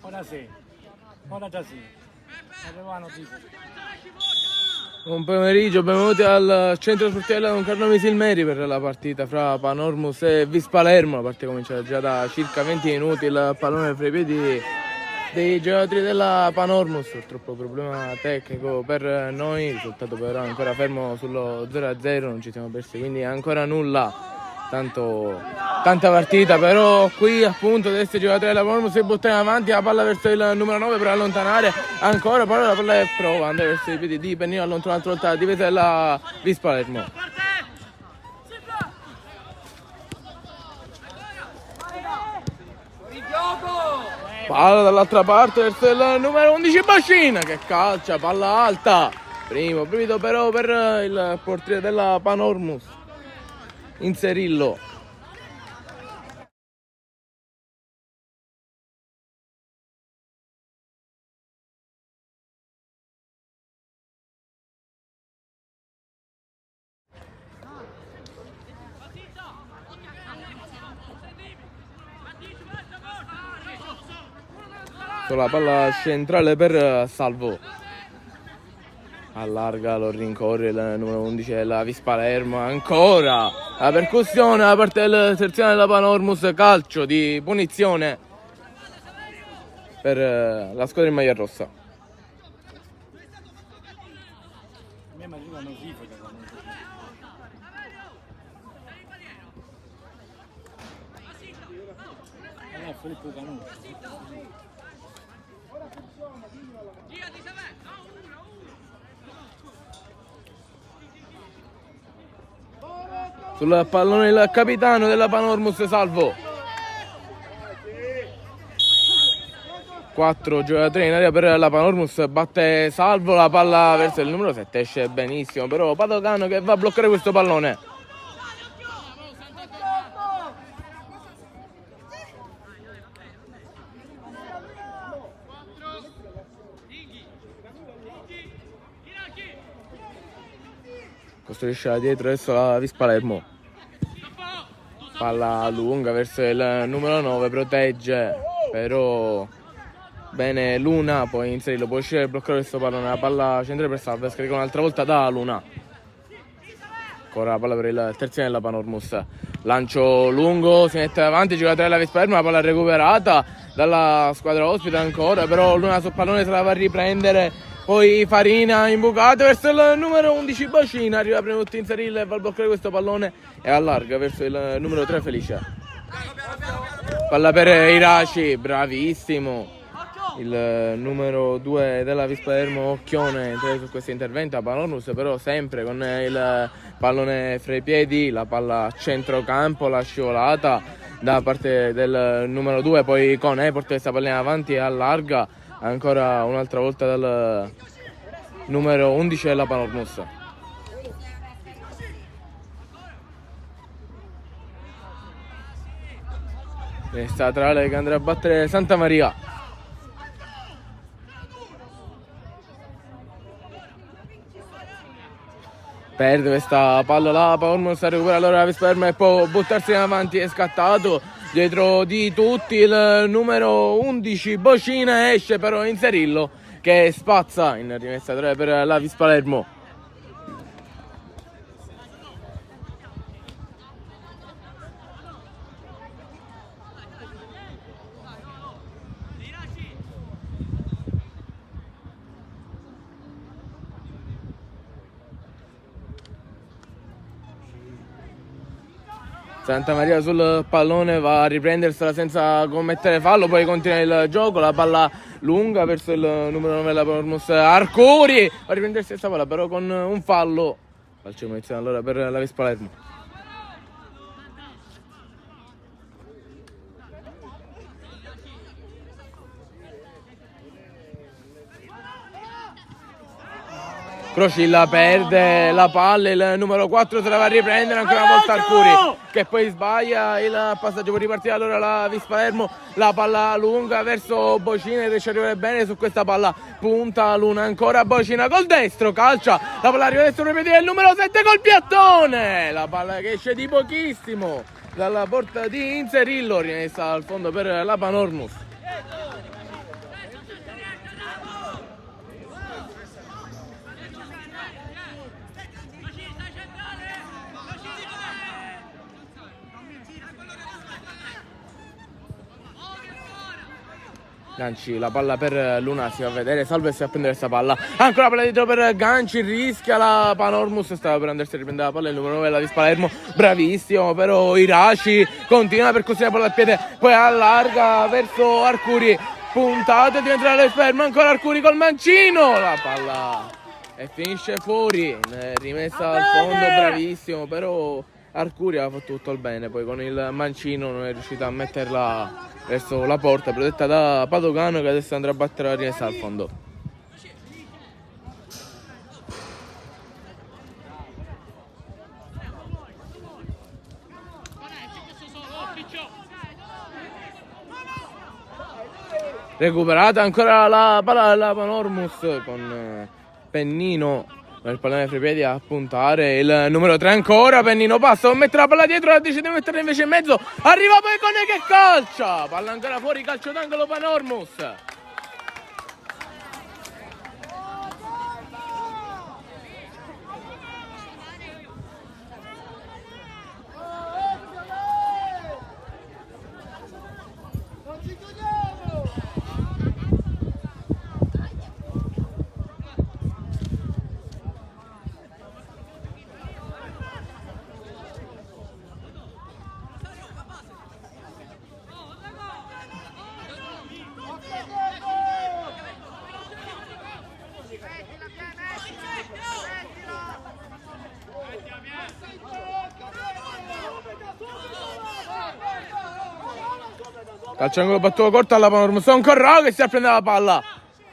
Ora sì, ora già sì. Arriva la notizia. Buon pomeriggio, benvenuti al centro sportivo Don Carlo Misilmeri per la partita fra Panormus e Vis Palermo. La partita comincia già da circa 20 minuti, il pallone fra i piedi dei giocatori della Panormus. Purtroppo problema tecnico per noi, il risultato però ancora fermo sullo 0-0, non ci siamo persi quindi ancora nulla. Tanta partita, però qui appunto adesso i giocatori della Panormus si buttano avanti, la palla verso il numero 9 per allontanare ancora, poi la palla è prova, andare verso i piedi di Pennino, allontana un'altra volta la difesa della Vis Palermo. Palla dall'altra parte verso il numero 11 Bacina che calcia, palla alta, primo brivido però per il portiere della Panormus, Inserillo. Sulla palla centrale per Salvo, allarga, lo rincorre il numero 11 della Vis Palermo, ancora la percussione da parte del terzino della Panormus, calcio di punizione per la squadra in maglia rossa. A me mi arriva notifica quando è Filippo Canuto. Sul pallone il capitano della Panormus, Salvo. 4 giocatori in area per la Panormus, batte Salvo, la palla verso il numero 7, esce benissimo, però Padocano che va a bloccare questo pallone. Costruisce da dietro adesso la Vis Palermo, palla lunga verso il numero 9, protegge però bene Luna, poi Inserillo, può uscire e bloccare questo pallone, la palla centrale per Salvo, scarica un'altra volta da Luna, ancora la palla per il terzino della Panormus, lancio lungo, si mette davanti, giocatore della Vis Palermo, la palla recuperata dalla squadra ospite ancora, però Luna sul pallone se la va a riprendere. Poi Farina imbucato verso il numero 11 Bacina, arriva prima tutto Inserillo e va a bloccare questo pallone e allarga verso il numero 3 Felice. Palla per Iraci, bravissimo il numero 2 della Vis Palermo, Occhione, su questo intervento a Panormus, però sempre con il pallone fra i piedi, la palla a centrocampo, la scivolata da parte del numero 2, poi con porta questa pallina avanti e allarga ancora un'altra volta dal numero 11 della Panormus. Resta Trale che andrà a battere Santa Maria. Perde questa palla la Panormus, recupera allora la Vis Palermo e può buttarsi in avanti, è scattato dietro di tutti il numero 11 Bocina, esce però Inserillo che spazza in rimessa 3 per la Vis Palermo. Santa Maria sul pallone va a riprendersela senza commettere fallo, poi continua il gioco, la palla lunga verso il numero 9 della Panormus, Arcuri va a riprendersi questa palla però con un fallo, calcio munizione allora per la Vis Palermo. Procilla perde la palla, il numero 4 se la va a riprendere ancora una volta Arcuri, che poi sbaglia il passaggio, può ripartire allora la Vis Palermo, la palla lunga verso Bocina, riesce a arrivare bene su questa palla, punta Luna, ancora Bocina col destro, calcia, la palla arriva destro, ripete il numero 7 col piattone, la palla che esce di pochissimo dalla porta di Inzerillo, rimessa al fondo per la Panormus. Ganci, la palla per Luna, si va a vedere, salva e si va a prendere questa palla, ancora palla dietro per Ganci, rischia la Panormus, stava per andarsi a riprendere la palla, il numero 9 la Vis Palermo, bravissimo, però Iraci continua la percussione, palla al piede, poi allarga verso Arcuri, puntato, diventa la Vis Palermo, ancora Arcuri col mancino, la palla e finisce fuori, rimessa al fondo, bravissimo, però Arcuri ha fatto tutto il bene, poi con il mancino non è riuscita a metterla verso la porta, protetta da Padogano, che adesso andrà a battere la rimessa al fondo. Recuperata ancora la palla della Panormus con Pennino. Il pallone fra i piedi a puntare, il numero 3 ancora, Pennino passa, non mette la palla dietro, decide di metterla invece in mezzo, arriva poi Cone che calcia, palla ancora fuori, calcio d'angolo Panormus. Calcio angolo battuto corto alla Panormus, ancora che si apprende la palla.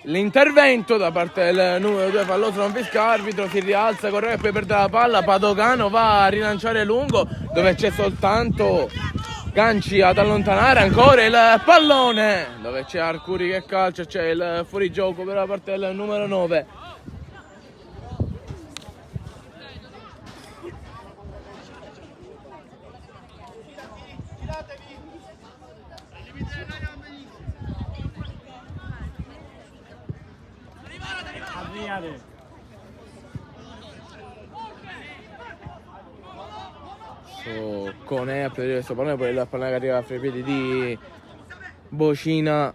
L'intervento da parte del numero 2 falloso non fisca, arbitro si rialza, Correa e poi perde la palla, Padogano va a rilanciare lungo dove c'è soltanto Ganci ad allontanare, ancora il pallone dove c'è Arcuri che calcia, c'è il fuorigioco per la parte del numero 9. Cone a prendere questo pallone, poi il pallone che arriva fra i piedi di Bocina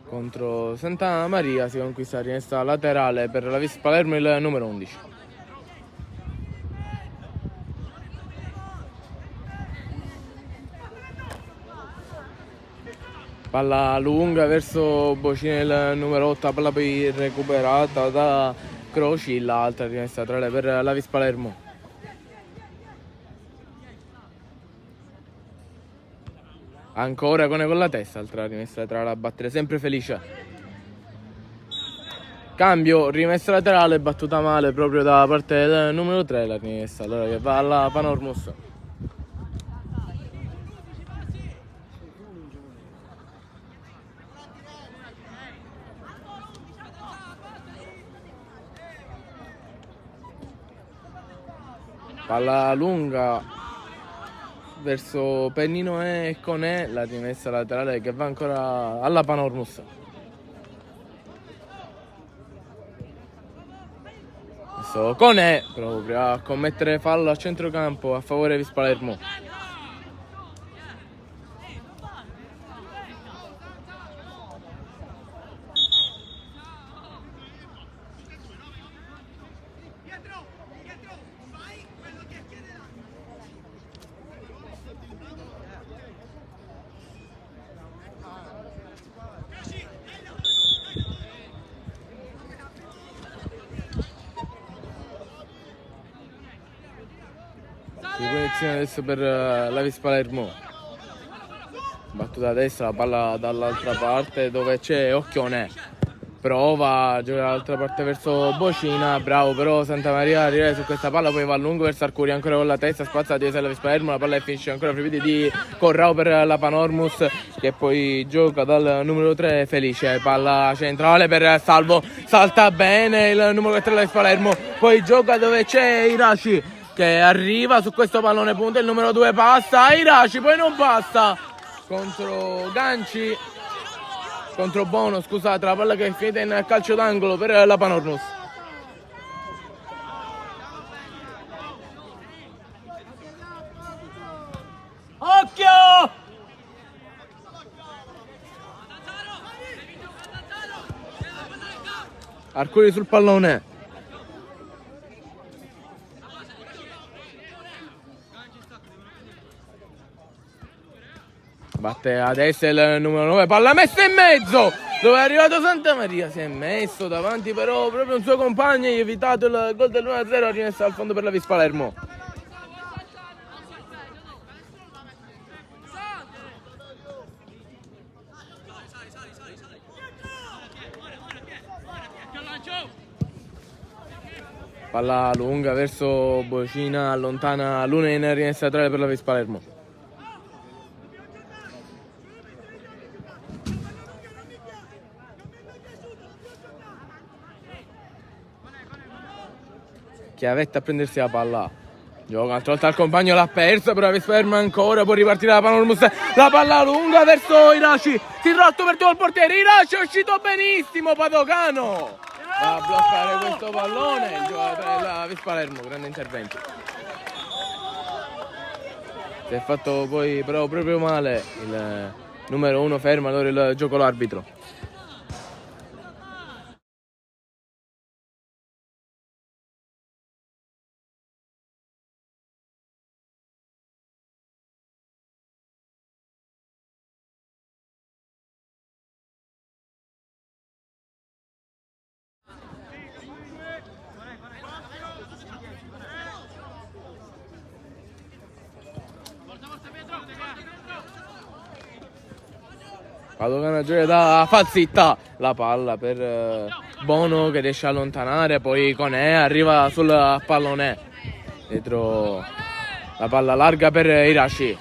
contro Santa Maria, si conquista la rimessa laterale per la Vis Palermo, il numero 11. Palla lunga verso Bocina, il numero 8, palla poi recuperata da Croci, l'altra rimessa laterale per la Vis Palermo. Ancora con la testa, altra rimessa laterale a battere, sempre Felice. Cambio, rimessa laterale, battuta male proprio da parte del numero 3, la rimessa allora che va alla Panormus. Palla lunga verso Pennino e Conè, la rimessa laterale che va ancora alla Panormus. Adesso Conè proprio a commettere fallo a centrocampo a favore Vis Palermo. Punizione adesso per la Vis Palermo, battuta a destra, la palla dall'altra parte dove c'è Occhione. prova, gioca dall'altra parte verso Bocina, bravo però Santa Maria arriva su questa palla, poi va a lungo verso Arcuri, ancora con la testa, spazza di Esella Vispalermo, la palla e finisce ancora fra i piedi di Corrao per la Panormus, che poi gioca dal numero 3 Felice, palla centrale per Salvo, salta bene il numero 3 della Vispalermo, poi gioca dove c'è Iraci che arriva su questo pallone punta, il numero 2 passa, Iraci poi non passa contro Ganci, contro Bono, scusate, la palla che è finita in calcio d'angolo per la Panormus. Occhio! Arcuri sul pallone. Batte adesso il numero 9, palla messa in mezzo, dove è arrivato Santa Maria, si è messo davanti però proprio un suo compagno e ha evitato il gol del 1-0, ha rimesso al fondo per la Vispalermo. Palla lunga verso Bocina, allontana Lunen, rimessa laterale per la Vispalermo. Chiavetta a prendersi la palla, gioca un'altra volta al compagno, l'ha persa però Vispalermo ancora, può ripartire la Panormus, la palla lunga verso Iraci, si rotto per tutto il portiere, Iraci è uscito benissimo, Padocano va a bloccare questo pallone, il giocatore della Vispalermo, grande intervento. Si è fatto poi però proprio male il numero 1, ferma allora il gioco l'arbitro. Padocano gioca da Falzitta, la palla per Bono che riesce a allontanare, poi Conè arriva sul pallone, dietro la palla larga per Iraci,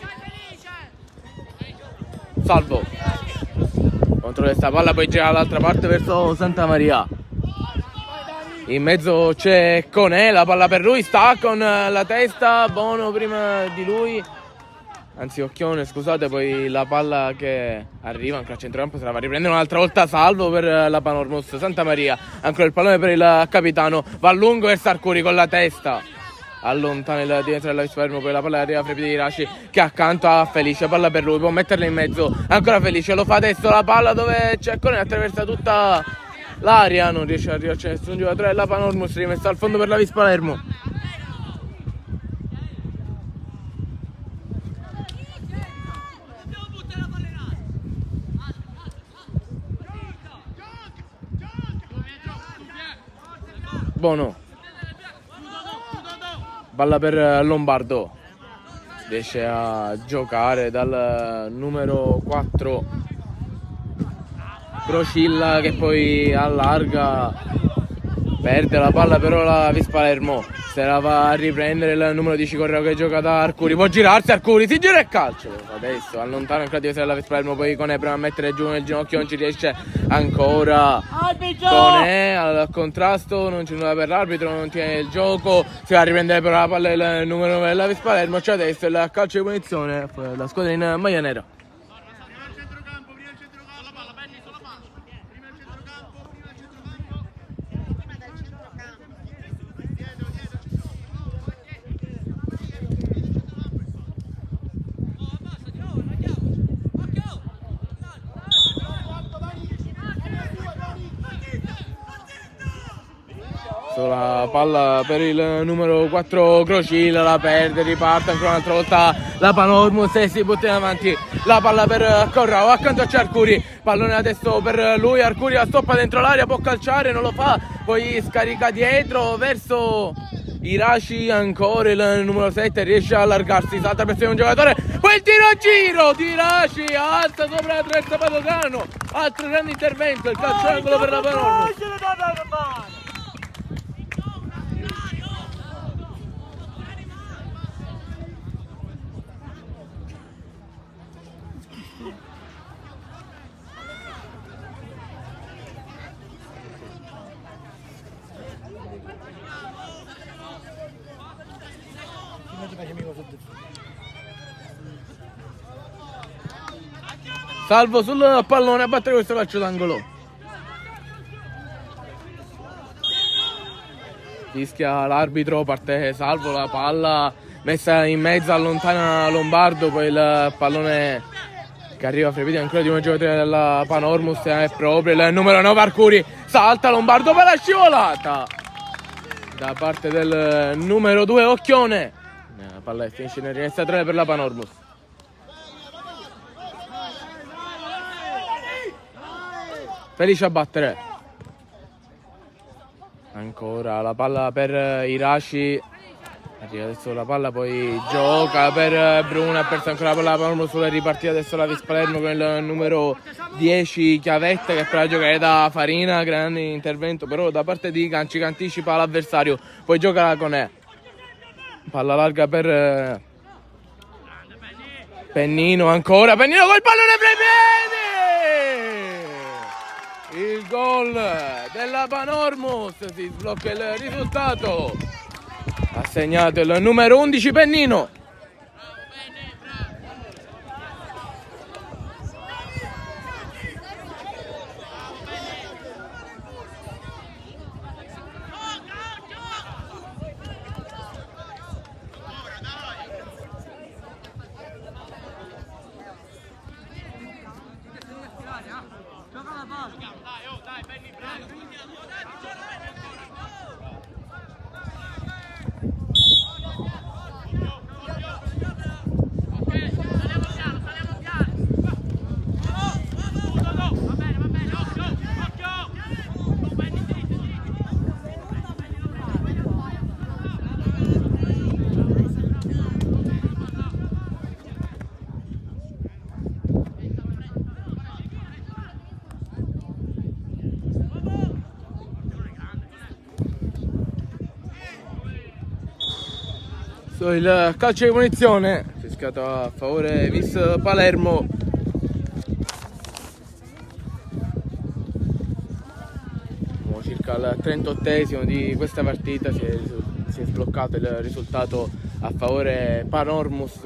Salvo, contro questa palla poi gira dall'altra parte verso Santa Maria, in mezzo c'è Conè, la palla per lui, sta con la testa, Bono prima di lui, anzi Occhione scusate, poi la palla che arriva ancora a centrocampo se la va a riprendere un'altra volta Salvo per la Panormus, Santa Maria, ancora il pallone per il capitano, va a lungo verso Arcuri con la testa, allontana il difensore della Vispalermo, poi la palla arriva fra i piedi di Iraci che accanto a Felice, palla per lui, può metterla in mezzo, ancora Felice, lo fa adesso la palla dove c'è Conè, attraversa tutta l'aria, non riesce ad arrivarci nessun giocatore della Panormus, rimessa al fondo per la Vispalermo. Bono, palla per Lombardo, riesce a giocare dal numero 4 Procilla che poi allarga, perde la palla però la Vispalermo, se la va a riprendere il numero 10 Correo che gioca da Arcuri, può girarsi Arcuri, si gira e calcio, adesso allontana ancora la difesa della Vispalermo, poi Conè prova a mettere giù nel ginocchio, non ci riesce ancora, Conè al contrasto, non c'è nulla per l'arbitro, non tiene il gioco, si va a riprendere però la palla il numero 9 della Vispalermo, c'è adesso il calcio di punizione, la squadra in maglia nera. La palla per il numero 4 Crocilla, la perde, riparte ancora un'altra volta la Panormus e si butta in avanti, la palla per Corrao, accanto c'è Arcuri, pallone adesso per lui, Arcuri la stoppa dentro l'aria, può calciare, non lo fa, poi scarica dietro verso Iraci, ancora il numero 7 riesce a allargarsi, salta per un giocatore, poi poi il tiro a giro di Raci, alza sopra la testa Padovano, altro grande intervento, il calcio d'angolo per la Panormus. Salvo sul pallone a battere questo calcio d'angolo. Fischia l'arbitro, parte Salvo, la palla messa in mezzo, allontana Lombardo, poi il pallone che arriva a Frepiti ancora di un giocatore della Panormus, è proprio il numero 9 Arcuri, salta Lombardo per la scivolata da parte del numero 2 Occhione, la palla finisce in rimessa 3 per la Panormus. Felice a battere, ancora la palla per Iraci, arriva adesso la palla, poi gioca per Bruno, ha perso ancora la palla Panormus, sulla ripartita adesso la Vis Palermo con il numero 10 Chiavetta che per la giocare da Farina, grande intervento però da parte di Ganci che anticipa l'avversario, poi gioca la Conè, palla larga per Pennino, ancora Pennino col pallone fra i piedi! Il gol della Panormus, si sblocca il risultato, ha segnato il numero 11 Pennino. Il calcio di punizione fischiato a favore Vis Palermo. Siamo circa al 38esimo di questa partita, si è sbloccato il risultato a favore Panormus.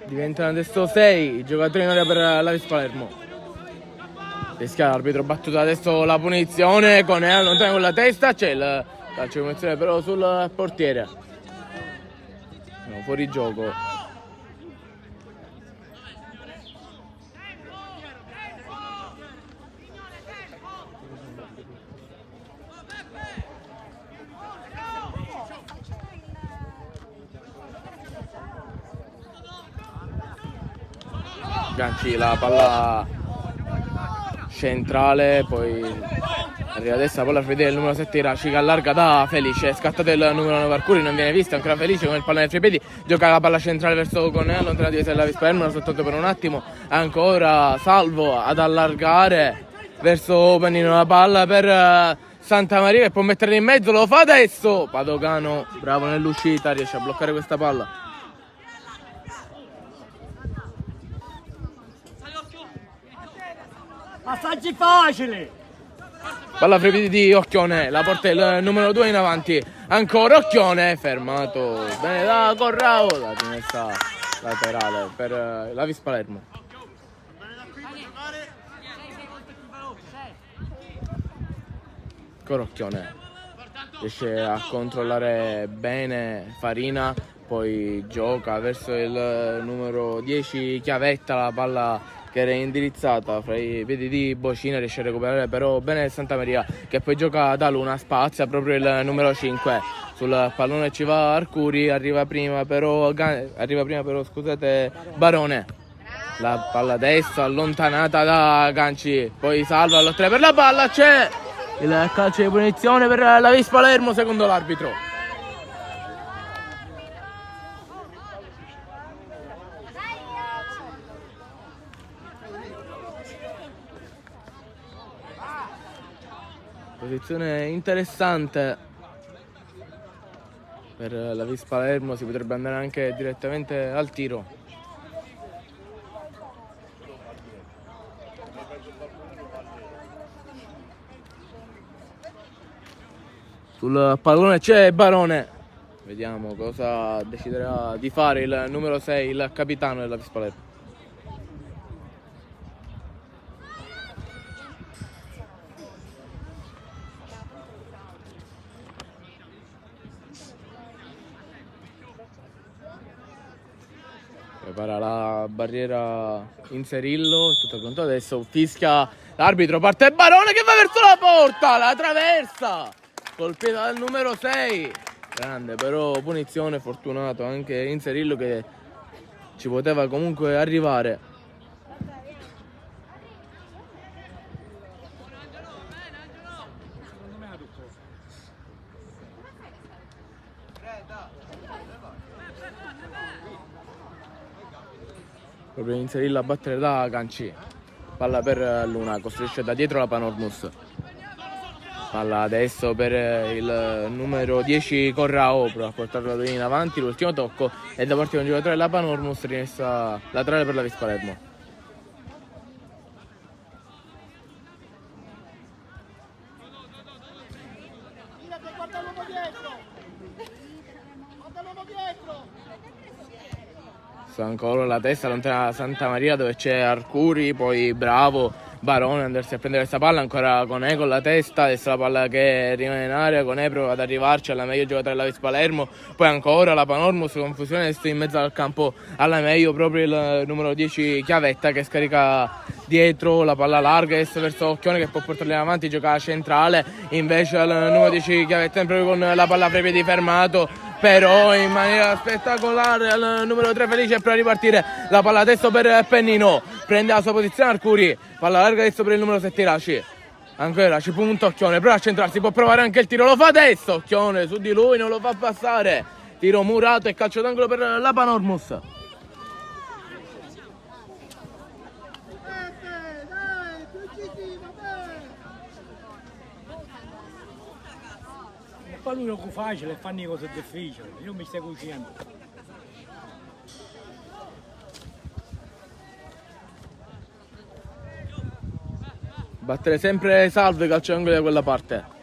Diventano adesso 6 i giocatori in area per la Vis Palermo. Rischia l'arbitro, battuta adesso la punizione, con allontana con la testa, c'è il calcio di punizione però sul portiere. No, fuori gioco. Ganci la palla centrale, poi arriva adesso la palla a vedere il numero 7 Iraci che allarga da Felice, è scattato il numero 9 Arcuri, non viene visto, ancora Felice con il pallone fra i piedi, gioca la palla centrale verso Conè, allontana di della Vis Palermo, soltanto per un attimo, ancora Salvo ad allargare verso Pennino, la palla per Santa Maria che può metterla in mezzo, lo fa adesso Padovano, bravo nell'uscita, riesce a bloccare questa palla. Passaggi facili! Palla fra i piedi di Occhione, la porta il numero 2 in avanti, ancora Occhione, fermato bene da Corrao, la rimessa laterale per la Vis Palermo. Ancora Occhione, riesce a controllare bene Farina, poi gioca verso il numero 10 Chiavetta, la palla che era indirizzata fra i piedi di Bocina, riesce a recuperare però bene il Santamaria, che poi gioca da Luna, spazia proprio il numero 5, sul pallone ci va Arcuri, arriva prima però scusate, Barone, la palla destra allontanata da Ganci, poi salva allo 3 per la palla, c'è il calcio di punizione per la Vis Palermo secondo l'arbitro. Posizione interessante per la Vis Palermo, si potrebbe andare anche direttamente al tiro. Sul pallone c'è Barone, vediamo cosa deciderà di fare il numero 6, il capitano della Vis Palermo. Prepara la barriera Inserillo, tutto pronto adesso, fischia l'arbitro, parte Barone che va verso la porta, la traversa, colpita dal numero 6, grande però punizione, fortunato anche Inserillo che ci poteva comunque arrivare. Proprio Inserillo a battere da Ganci, palla per Luna, costruisce da dietro la Panormus, palla adesso per il numero 10 Corrao, prova a portarlo in avanti, l'ultimo tocco è da parte di un giocatore della Panormus, rimessa laterale per la Vis Palermo. Ancora la testa lontana Santamaria dove c'è Arcuri, poi bravo Barone andarsi a prendere questa palla, ancora Conè con la testa, adesso la palla che rimane in aria, Conè prova ad arrivarci alla meglio giocatore della Vis Palermo, poi ancora la Panormus, confusione adesso in mezzo al campo alla meglio proprio il numero 10 Chiavetta che scarica dietro la palla larga adesso verso Occhione che può portarla in avanti, gioca centrale, invece il numero 10 Chiavetta proprio con la palla fra i piedi fermato, però in maniera spettacolare al numero 3 Felice per ripartire, la palla adesso per Pennino, prende la sua posizione Arcuri, palla larga adesso per il numero 7 Iraci, ancora Iraci, punto Occhione, prova a centrarsi, può provare anche il tiro, lo fa adesso Occhione, su di lui non lo fa passare, tiro murato e calcio d'angolo per la Panormus. Fa lui lo facile e fanno cose difficili, io mi stai cucinando. Battere sempre salve calcio d'angolo da quella parte.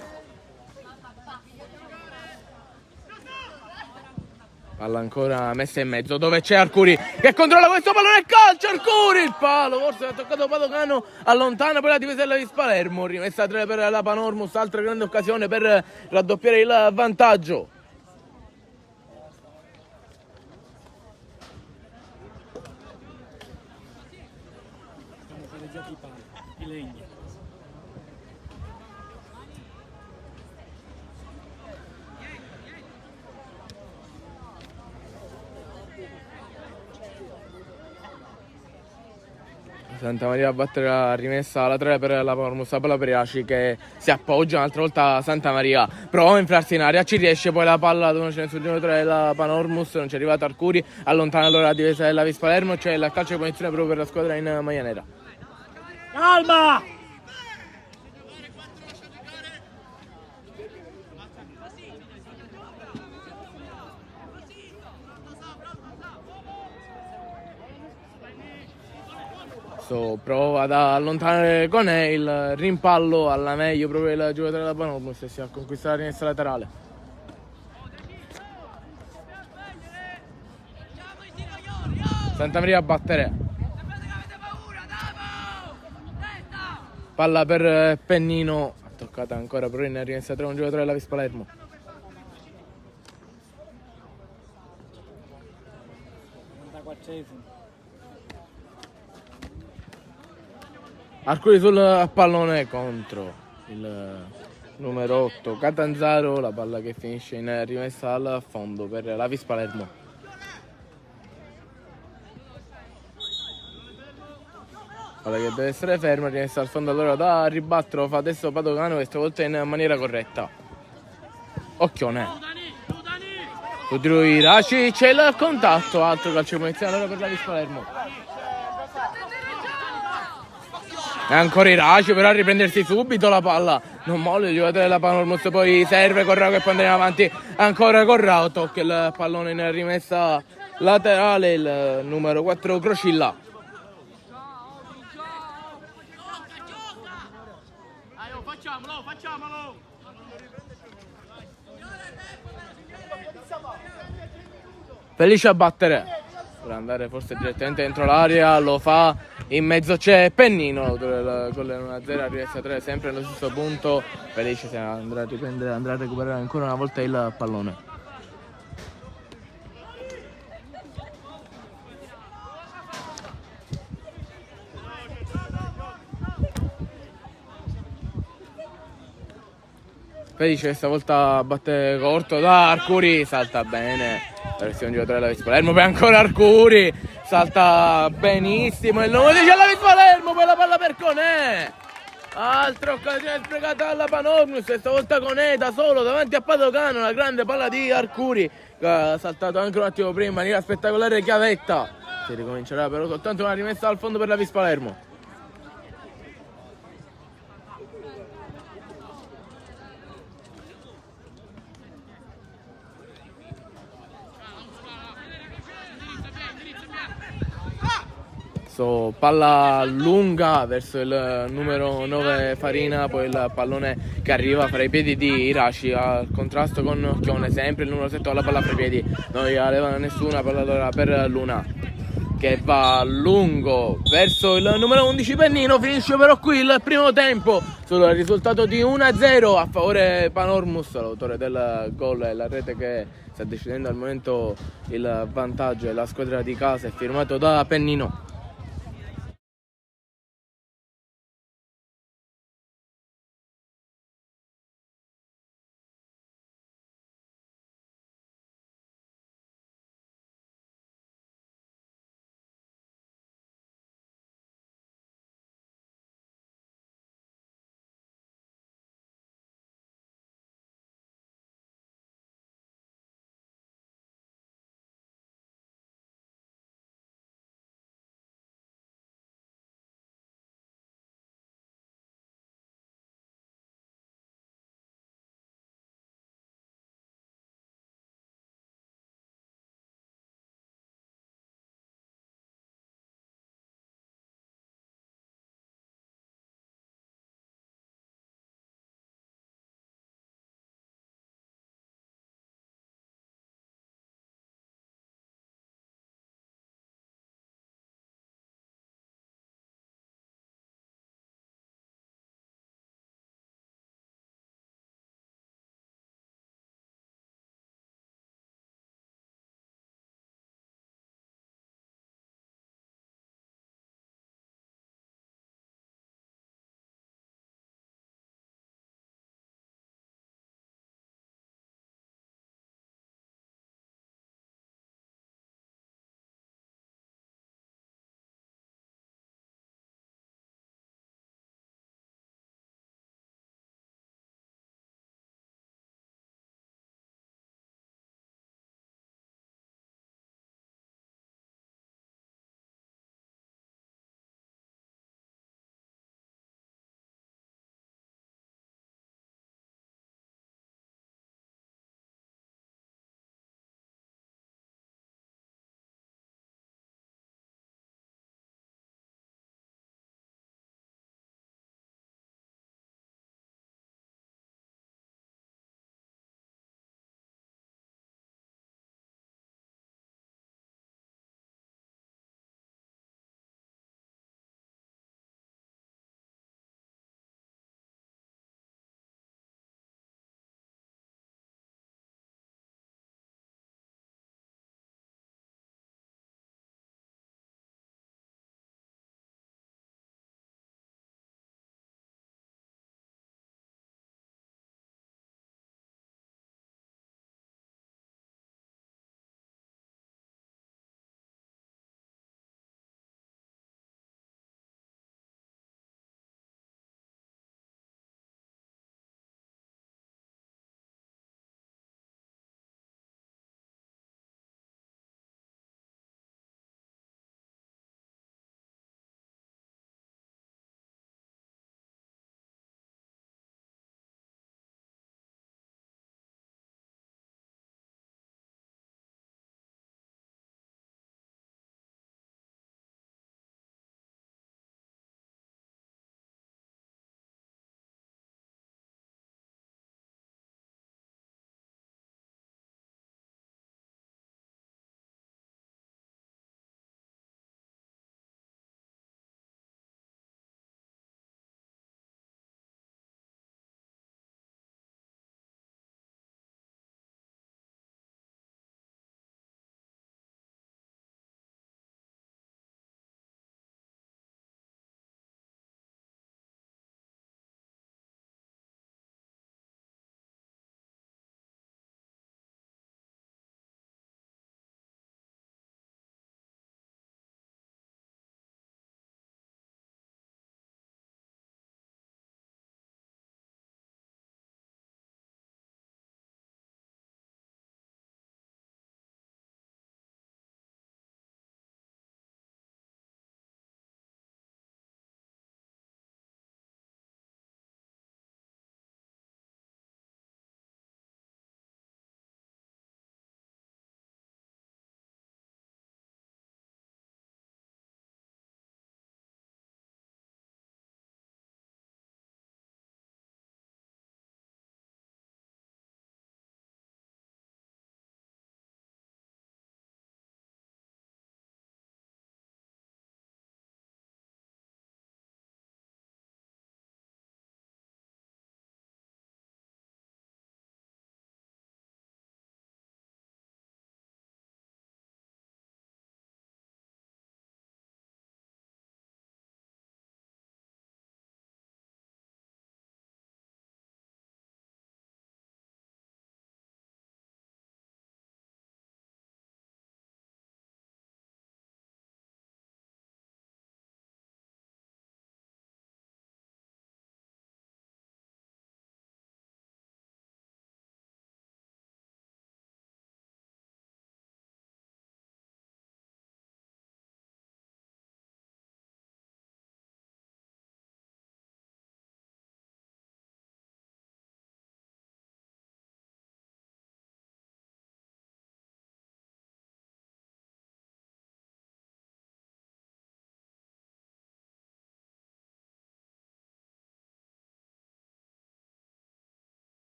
Palla ancora messa in mezzo dove c'è Arcuri che controlla questo pallone e calcio Arcuri, il palo, forse ha toccato Padovano, allontana poi la difesa della Vis Palermo, rimessa a 3 per la Panormus, altra grande occasione per raddoppiare il vantaggio. Sono utilizzati i pali, i legni. Santamaria a battere la rimessa laterale per la Panormus, la palla per Iraci che si appoggia un'altra volta a Santamaria, prova a inflarsi in aria, ci riesce, poi la palla dove c'è sul giocatore della Panormus, non c'è arrivato Arcuri, allontana allora la difesa della Vis Palermo, c'è il calcio di punizione proprio per la squadra in maglia nera. Calma! Prova ad allontanare Conè, il rimpallo alla meglio proprio il giocatore della Panormus e si va a conquistare la rimessa laterale. Santamaria a battere, palla per Pennino, toccata ancora però in rimessa 3 un giocatore della Vis Palermo. Sì, sì. Arcuri sul pallone contro il numero 8 Catanzaro, la palla che finisce in rimessa al fondo per la Vis Palermo. Palla che deve essere ferma, rimessa al fondo allora da ribattere, lo fa adesso Padovano, questa volta in maniera corretta. Occhione. Su di lui Iraci, c'è il contatto, altro calcio di punizione allora per la Vis Palermo. E ancora Iraci però a riprendersi subito la palla, non molla il giocatore della Panormus, poi serve Corrao che può andare in avanti, ancora Corrao, tocca il pallone in rimessa laterale, il numero 4 Crocilla. Facciamolo! Felice a battere per andare forse direttamente dentro l'area, lo fa, in mezzo c'è Pennino con le 1-0 a rimessa 3 sempre nello stesso punto. Felice se andrà a riprendere, andrà a recuperare ancora una volta il pallone. Felice stavolta batte corto da Arcuri, salta bene, la versione giocatore della Vis Palermo, poi ancora Arcuri, salta benissimo, il numero 10 alla Vis Palermo, poi la palla per Conè, altra occasione sprecata alla Panormus, questa volta Conè da solo davanti a Padovano, la grande palla di Arcuri, che ha saltato anche un attimo prima in maniera spettacolare Chiavetta, si ricomincerà però soltanto una rimessa al fondo per la Vis Palermo. Palla lunga verso il numero 9 Farina, poi il pallone che arriva fra i piedi di Iraci al contrasto con Occhione, sempre il numero 7 alla palla fra i piedi, non gli leva nessuna palla per Luna che va lungo verso il numero 11 Pennino, finisce però qui il primo tempo sul risultato di 1-0 a favore Panormus, l'autore del gol e la rete che sta decidendo al momento il vantaggio della squadra di casa, è firmato da Pennino.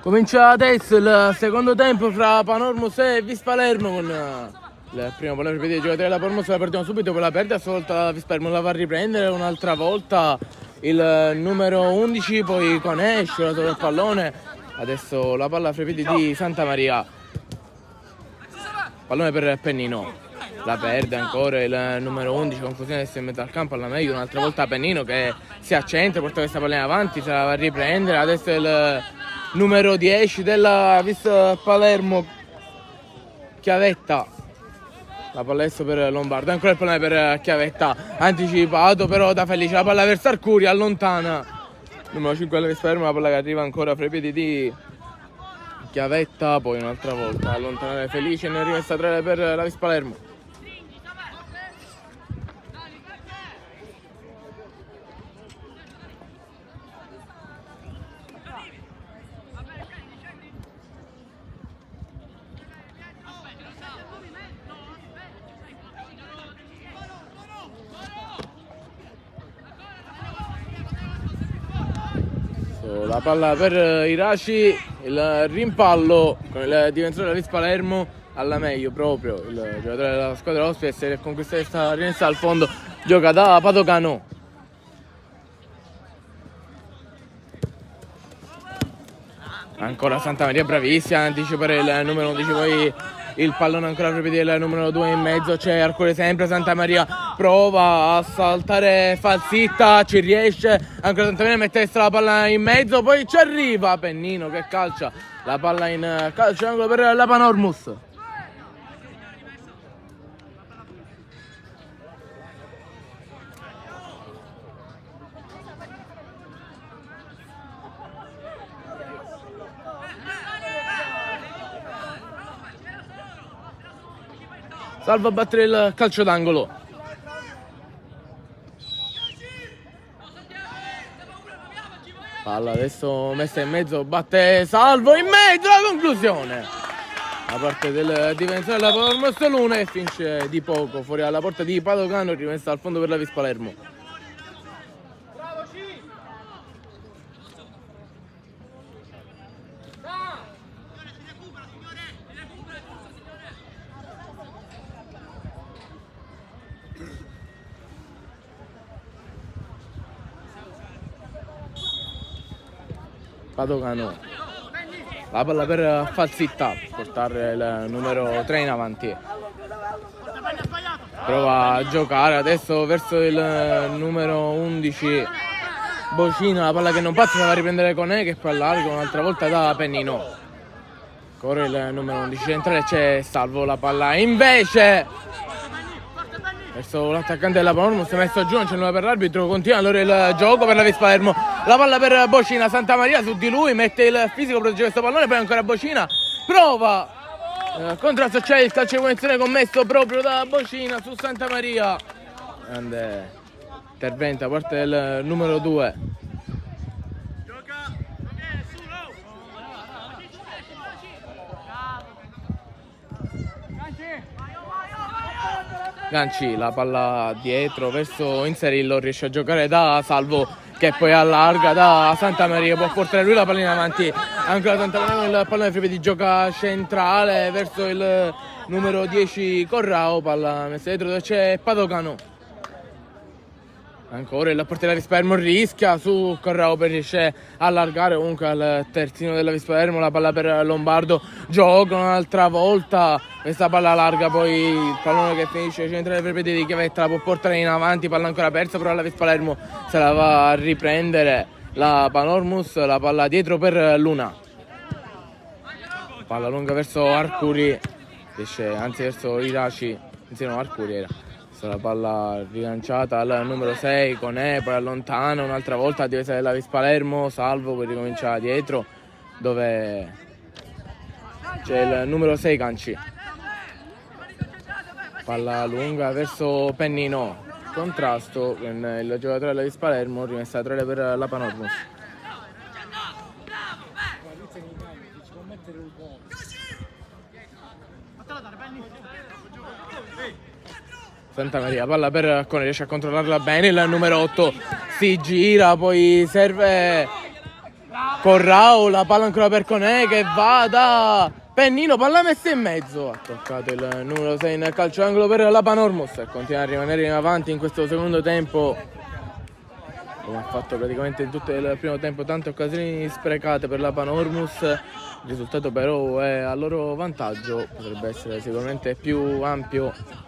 Comincia adesso il secondo tempo fra Panormus e Vispalermo con il primo pallone per i giocatori della Panormus. La perdiamo subito, poi la perde, a sua volta la Vispalermo la va a riprendere un'altra volta il numero 11, poi con esce sopra il pallone. Adesso la palla fra i piedi di Santa Maria, pallone per Pennino, la perde ancora il numero 11, confusione adesso in mezzo al campo, alla meglio un'altra volta Pennino che si accentra, porta questa palla in avanti, se la va a riprendere. Adesso il numero 10 della Vis Palermo, Chiavetta, la palla adesso per Lombardo, ancora il pallone per Chiavetta, anticipato però da Felice, la palla verso Arcuri, allontana numero 5 della Vis Palermo, la palla che arriva ancora fra i piedi di Chiavetta, poi un'altra volta allontanare Felice, ne è rimessa 3 per la Vis Palermo. La palla per Iraci, il rimpallo con il difensore della Vis Palermo, alla meglio proprio il giocatore della squadra ospite, se conquista questa rimessa al fondo, gioca da Padocano. Ancora Santa Maria bravissima, anticipare il numero 11, poi il pallone ancora per vedere il numero 2 in mezzo, c'è Arcuri sempre, Santa Maria prova a saltare Falsitta, ci riesce, ancora Santa Maria mette la palla in mezzo, poi ci arriva Pennino che calcia la palla in calcio angolo per la Panormus. Salva a battere il calcio d'angolo. Palla adesso messa in mezzo, batte Salvo in mezzo, la conclusione da parte del difensore della Panormus Luna e finisce di poco fuori alla porta di Padocano, rimessa al fondo per la Vis Palermo. Padocano, la palla per Falsitta, portare il numero 3 in avanti, prova a giocare adesso verso il numero 11 Bocina, la palla che non passa, la va a riprendere Conè che poi allarga un'altra volta da Pennino, ancora il numero 11 centrale, c'è Salvo, la palla invece verso l'attaccante della Panormus, si è messo giù, non c'è nulla per l'arbitro, continua allora il gioco per la Vis Palermo, la palla per Bocina, Santa Maria su di lui, mette il fisico, protegge questo pallone, poi ancora Bocina, prova, contrasto, c'è il calcio di punizione commesso proprio da Bocina su Santa Maria, grande intervento a parte del numero 2. Ganci, la palla dietro verso Inserillo, riesce a giocare da Salvo che poi allarga da Santa Maria, può portare lui la pallina avanti, ancora Santa Maria con il pallone di gioca centrale verso il numero 10 Corrao, palla messa dietro dove c'è Padocano, ancora il portiere della Vis Palermo rischia su Corrao, per riesce a allargare comunque al terzino della Vis Palermo, la palla per Lombardo, gioca un'altra volta questa palla larga, poi il pallone che finisce centrale per i piedi di Chiavetta, la può portare in avanti, palla ancora persa, però la Vis Palermo se la va a riprendere la Panormus, la palla dietro per Luna, palla lunga verso Arcuri, riesce, anzi verso Iraci, insieme a Arcuri era. La palla rilanciata al numero 6 Conè, poi allontana un'altra volta a difesa della Vis Palermo, Salvo poi ricomincia dietro dove c'è il numero 6 Ganci, palla lunga verso Pennino, contrasto con il giocatore della Vis Palermo, rimessa a 3 per la Panormus. Santa Maria, palla per Cone, riesce a controllarla bene, il numero 8 si gira, poi serve Corrao, la palla ancora per Cone che va da Pennino, palla messa in mezzo, ha toccato il numero 6 nel calcio d'angolo per la Panormus e continua a rimanere in avanti in questo secondo tempo, come ha fatto praticamente in tutto il primo tempo, tante occasioni sprecate per la Panormus, il risultato però è a loro vantaggio, potrebbe essere sicuramente più ampio.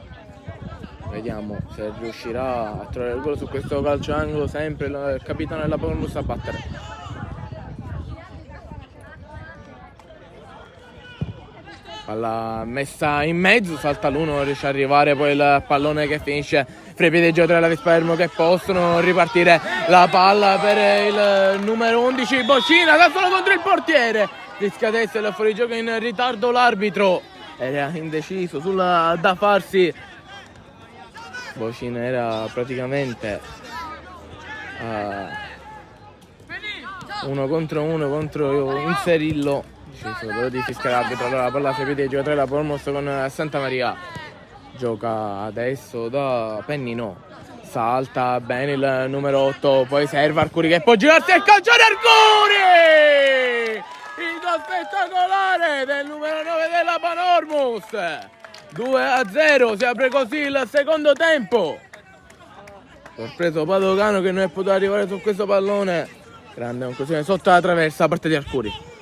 Vediamo se riuscirà a trovare il gol su questo calcio d'angolo, sempre il capitano della Panormus a battere. Palla messa in mezzo, salta l'1, riesce ad arrivare poi il pallone che finisce fra i piedi dei giocatori della Vispalermo che possono ripartire la palla per il numero 11 Bocina, da solo contro il portiere, rischia di essere fuori gioco in ritardo l'arbitro, era indeciso sulla da farsi. Bocina era praticamente uno contro Inserillo, deciso di fischiare l'arbitro. Allora la palla fra i piedi dei giocatori della Panormus con Santa Maria, gioca adesso da Pennino, salta bene il numero 8, poi serve Arcuri che può girarsi e calcio di Arcuri, il gol spettacolare del numero 9 della Panormus. 2-0, si apre così il secondo tempo. Sorpreso Padovano che non è potuto arrivare su questo pallone. Grande conclusione sotto la traversa da parte di Arcuri.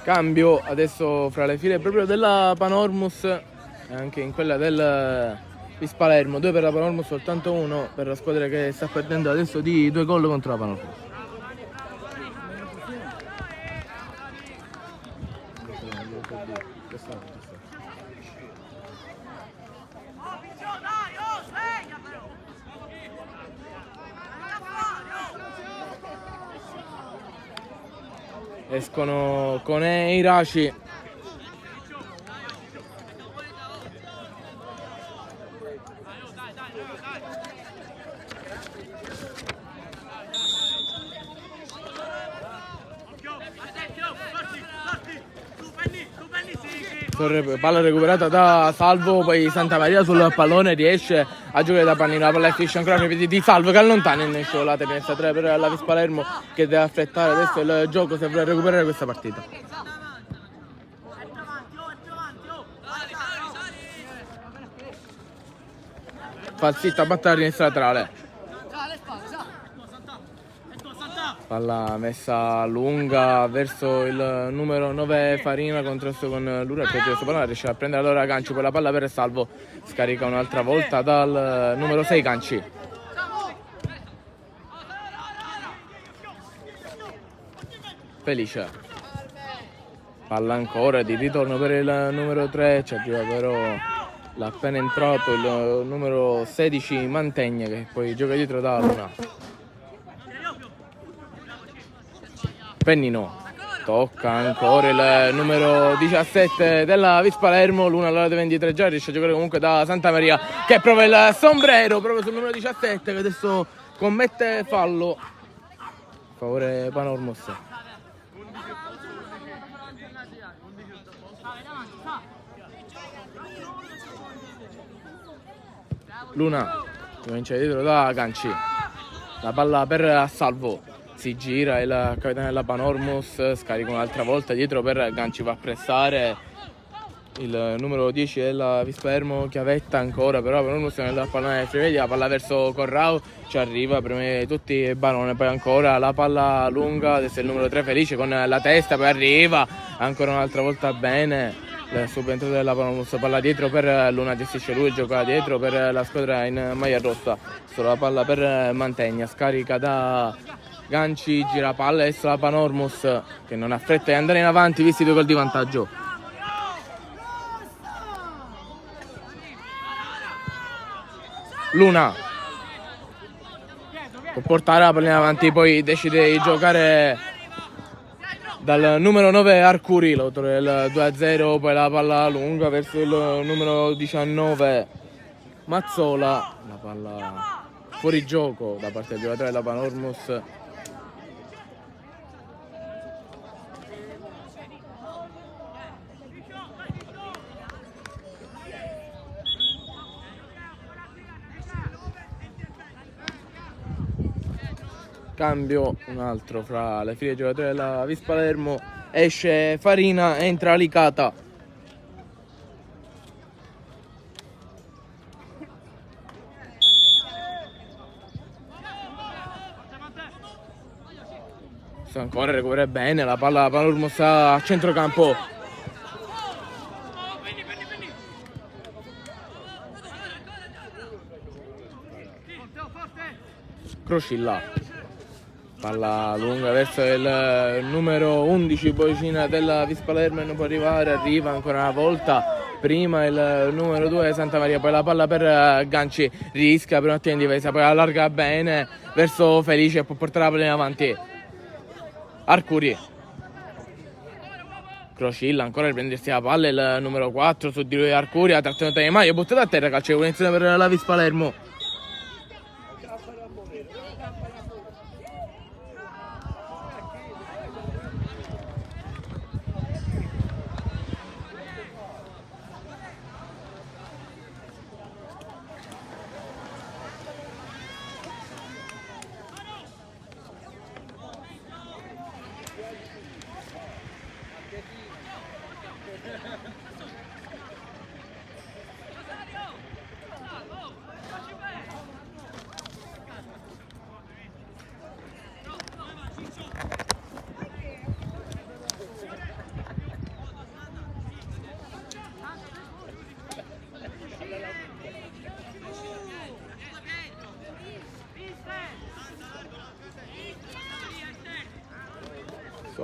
Cambio adesso fra le file proprio della Panormus e anche in quella del Vispalermo, 2 per la Panormus, soltanto 1 per la squadra che sta perdendo adesso di 2 gol contro la Panormus. Escono Cone e Iraci. Palla recuperata da Salvo, poi Santa Maria sul pallone riesce a giocare da Pannino, la palla finisce ancora nei piedi di Salvo che allontana in scivolata, finestra 3 per la Vispalermo che deve affrettare adesso il gioco se vuole recuperare questa partita. Falsitto a battere in laterale. Palla messa lunga verso il numero 9 Farina, contrasto con Lura che questo pallone riesce a prendere allora Ganci, poi la palla per Salvo, scarica un'altra volta dal numero 6 Ganci. Felice, palla ancora di ritorno per il numero 3, ci arriva però l'ha appena entrato il numero 16 Mantegna che poi gioca dietro da Luna. Pennino, tocca ancora il numero 17 della Vispalermo, Luna allora deve indietreggiare, riesce a giocare comunque da Santa Maria che prova il sombrero proprio sul numero 17 che adesso commette fallo a favore Panormus. Luna comincia dietro da Ganci, la palla per Salvo, si gira il capitano della Panormus, scarica un'altra volta dietro per Ganci, va a pressare il numero 10 della Vispalermo, Chiavetta ancora, però Panormus nella palla fra i piedi, la palla verso Corrao, ci arriva, preme tutti il Barone, poi ancora la palla lunga, adesso è il numero 3 Felice con la testa, poi arriva ancora un'altra volta bene il subentrato della Panormus, palla dietro per Luna, gestisce lui, gioca dietro per la squadra in maglia rossa, solo la palla per Mantegna, scarica da Ganci, gira palla adesso la Panormus che non ha fretta di andare in avanti visti 2 gol di vantaggio. Luna può portare la palla in avanti, poi decide di giocare dal numero 9 Arcuri, l'autore del 2-0, poi la palla lunga verso il numero 19 Mazzola, la palla fuori gioco da parte del giocatore della Panormus. Cambio, un altro fra le file giocatori della Vis Palermo, esce Farina, entra Licata. Ancora recupera bene, la palla Palermo sta a centrocampo. Crocilla, palla lunga verso il numero 11 Bocina della Vis Palermo e non può arrivare, arriva ancora una volta, prima il numero 2 Santa Maria, poi la palla per Ganci, rischia per un attimo in difesa, poi allarga bene verso Felice e può portare la palla in avanti. Arcuri, Crocilla ancora riprendersi la palla, il numero 4 su di lui Arcuri, ha trattenuto di maglia, buttata a terra, calcio di punizione per la Vis Palermo.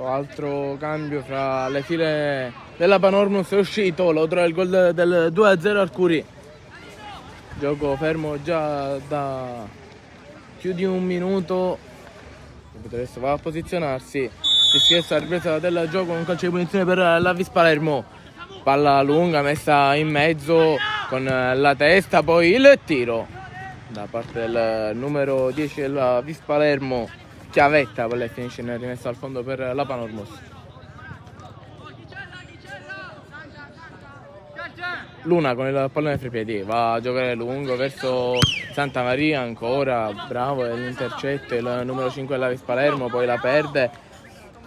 Altro cambio fra le file della Panormus, è uscito l'autore del gol del 2-0 Arcuri. Gioco fermo già da più di un minuto. Adesso va a posizionarsi, si scherza la ripresa del gioco, un calcio di punizione per la Vis Palermo. Palla lunga messa in mezzo con la testa, poi il tiro da parte del numero 10 della Vis Palermo, Chiavetta, poi finisce in rimessa al fondo per la Panormus. Luna con il pallone fra i piedi va a giocare lungo verso Santa Maria, ancora bravo l'intercetto il numero 5 della Vis Palermo, poi la perde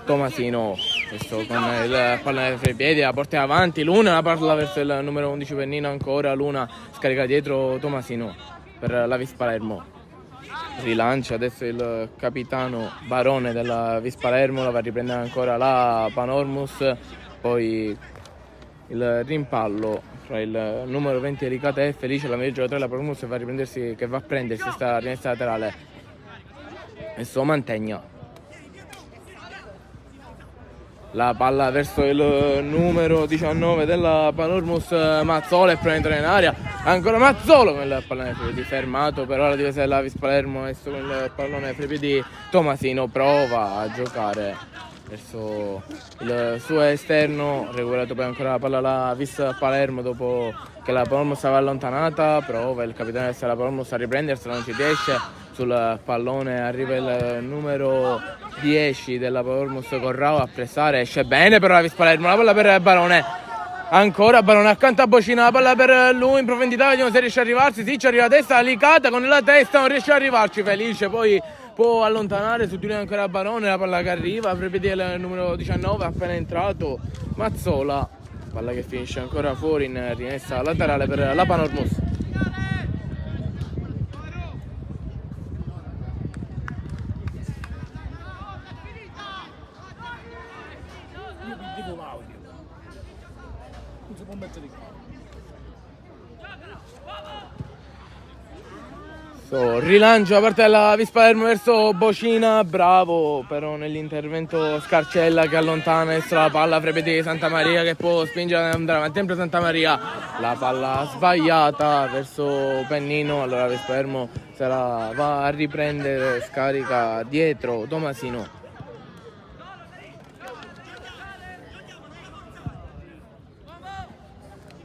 Tomasino, questo con il pallone fra i piedi, la porta avanti, Luna la palla verso il numero 11 Pennino, ancora Luna scarica dietro Tomasino per la Vis Palermo. Rilancia adesso il capitano Barone della Vis Palermo, la va a riprendere ancora la Panormus, poi il rimpallo tra il numero 20 Licata e Felice, la miglior giocatore della Panormus che va a prendersi questa rimessa laterale. Adesso Mantegna, la palla verso il numero 19 della Panormus, Mazzola e prova a entrare in area, ancora Mazzola con il pallone fra i piedi, fermato però la difesa della Vis Palermo, adesso con il pallone fra i piedi Tomasino prova a giocare verso il suo esterno, recuperato poi ancora la palla alla Vis Palermo dopo che la Panormus aveva allontanata, prova il capitano della Panormus a riprendersela, non ci riesce. Sul pallone arriva il numero 10 della Panormus Corrao a pressare, esce bene però la Vis Palermo, la palla per Barone, ancora Barone accanto a Bocina, la palla per lui in profondità, vediamo se riesce a arrivarsi, sì ci arriva a testa, Licata con la testa non riesce ad arrivarci, Felice poi può allontanare su di lui ancora Barone, la palla che arriva, prevede il numero 19 appena entrato Mazzola, palla che finisce ancora fuori in rimessa laterale per la Panormus. Rilancio da parte della Vis Palermo verso Bocina, bravo però nell'intervento Scarcella che allontana adesso la palla fra i piedi di Santa Maria che può spingere ad andare avanti, sempre Santa Maria, la palla sbagliata verso Pennino, allora Vis Palermo se la va a riprendere, scarica dietro Tomasino.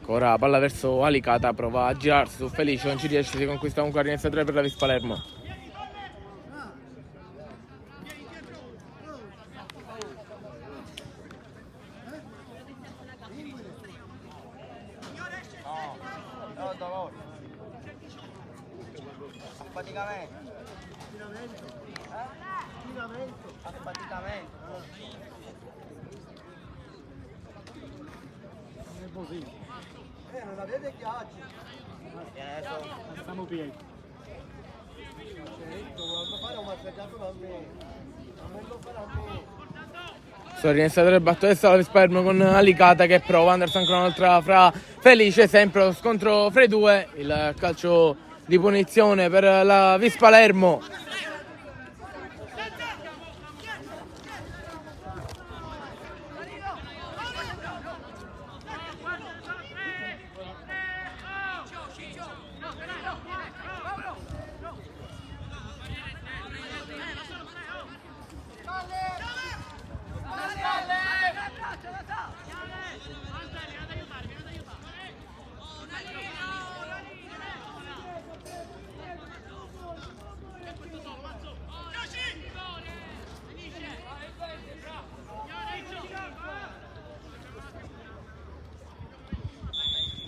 Ora palla verso Alicata, prova a girarsi su Felice, non ci riesce, si conquista comunque rinizio 3 per la Vis Palermo. Non avete ghiacci. Stiamo piedi. Sono iniziato il battutesta la Vis Palermo con Alicata che prova, Anderson ancora un'altra fra Felice, sempre lo scontro fra i due, il calcio di punizione per la Vis Palermo.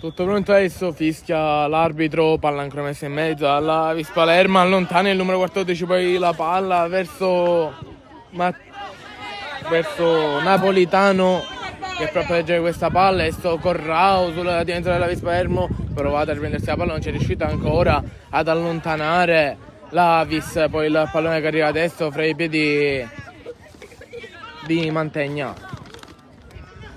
Tutto pronto adesso, fischia l'arbitro, palla ancora messa in mezzo alla Vis Palermo, allontana il numero 14 poi la palla verso Napolitano che protegge questa palla e sto Corrao sulla difesa della Vis Palermo, provata a riprendersi la palla, non c'è riuscita ancora ad allontanare la Vis, poi il pallone che arriva adesso fra i piedi di Mantegna.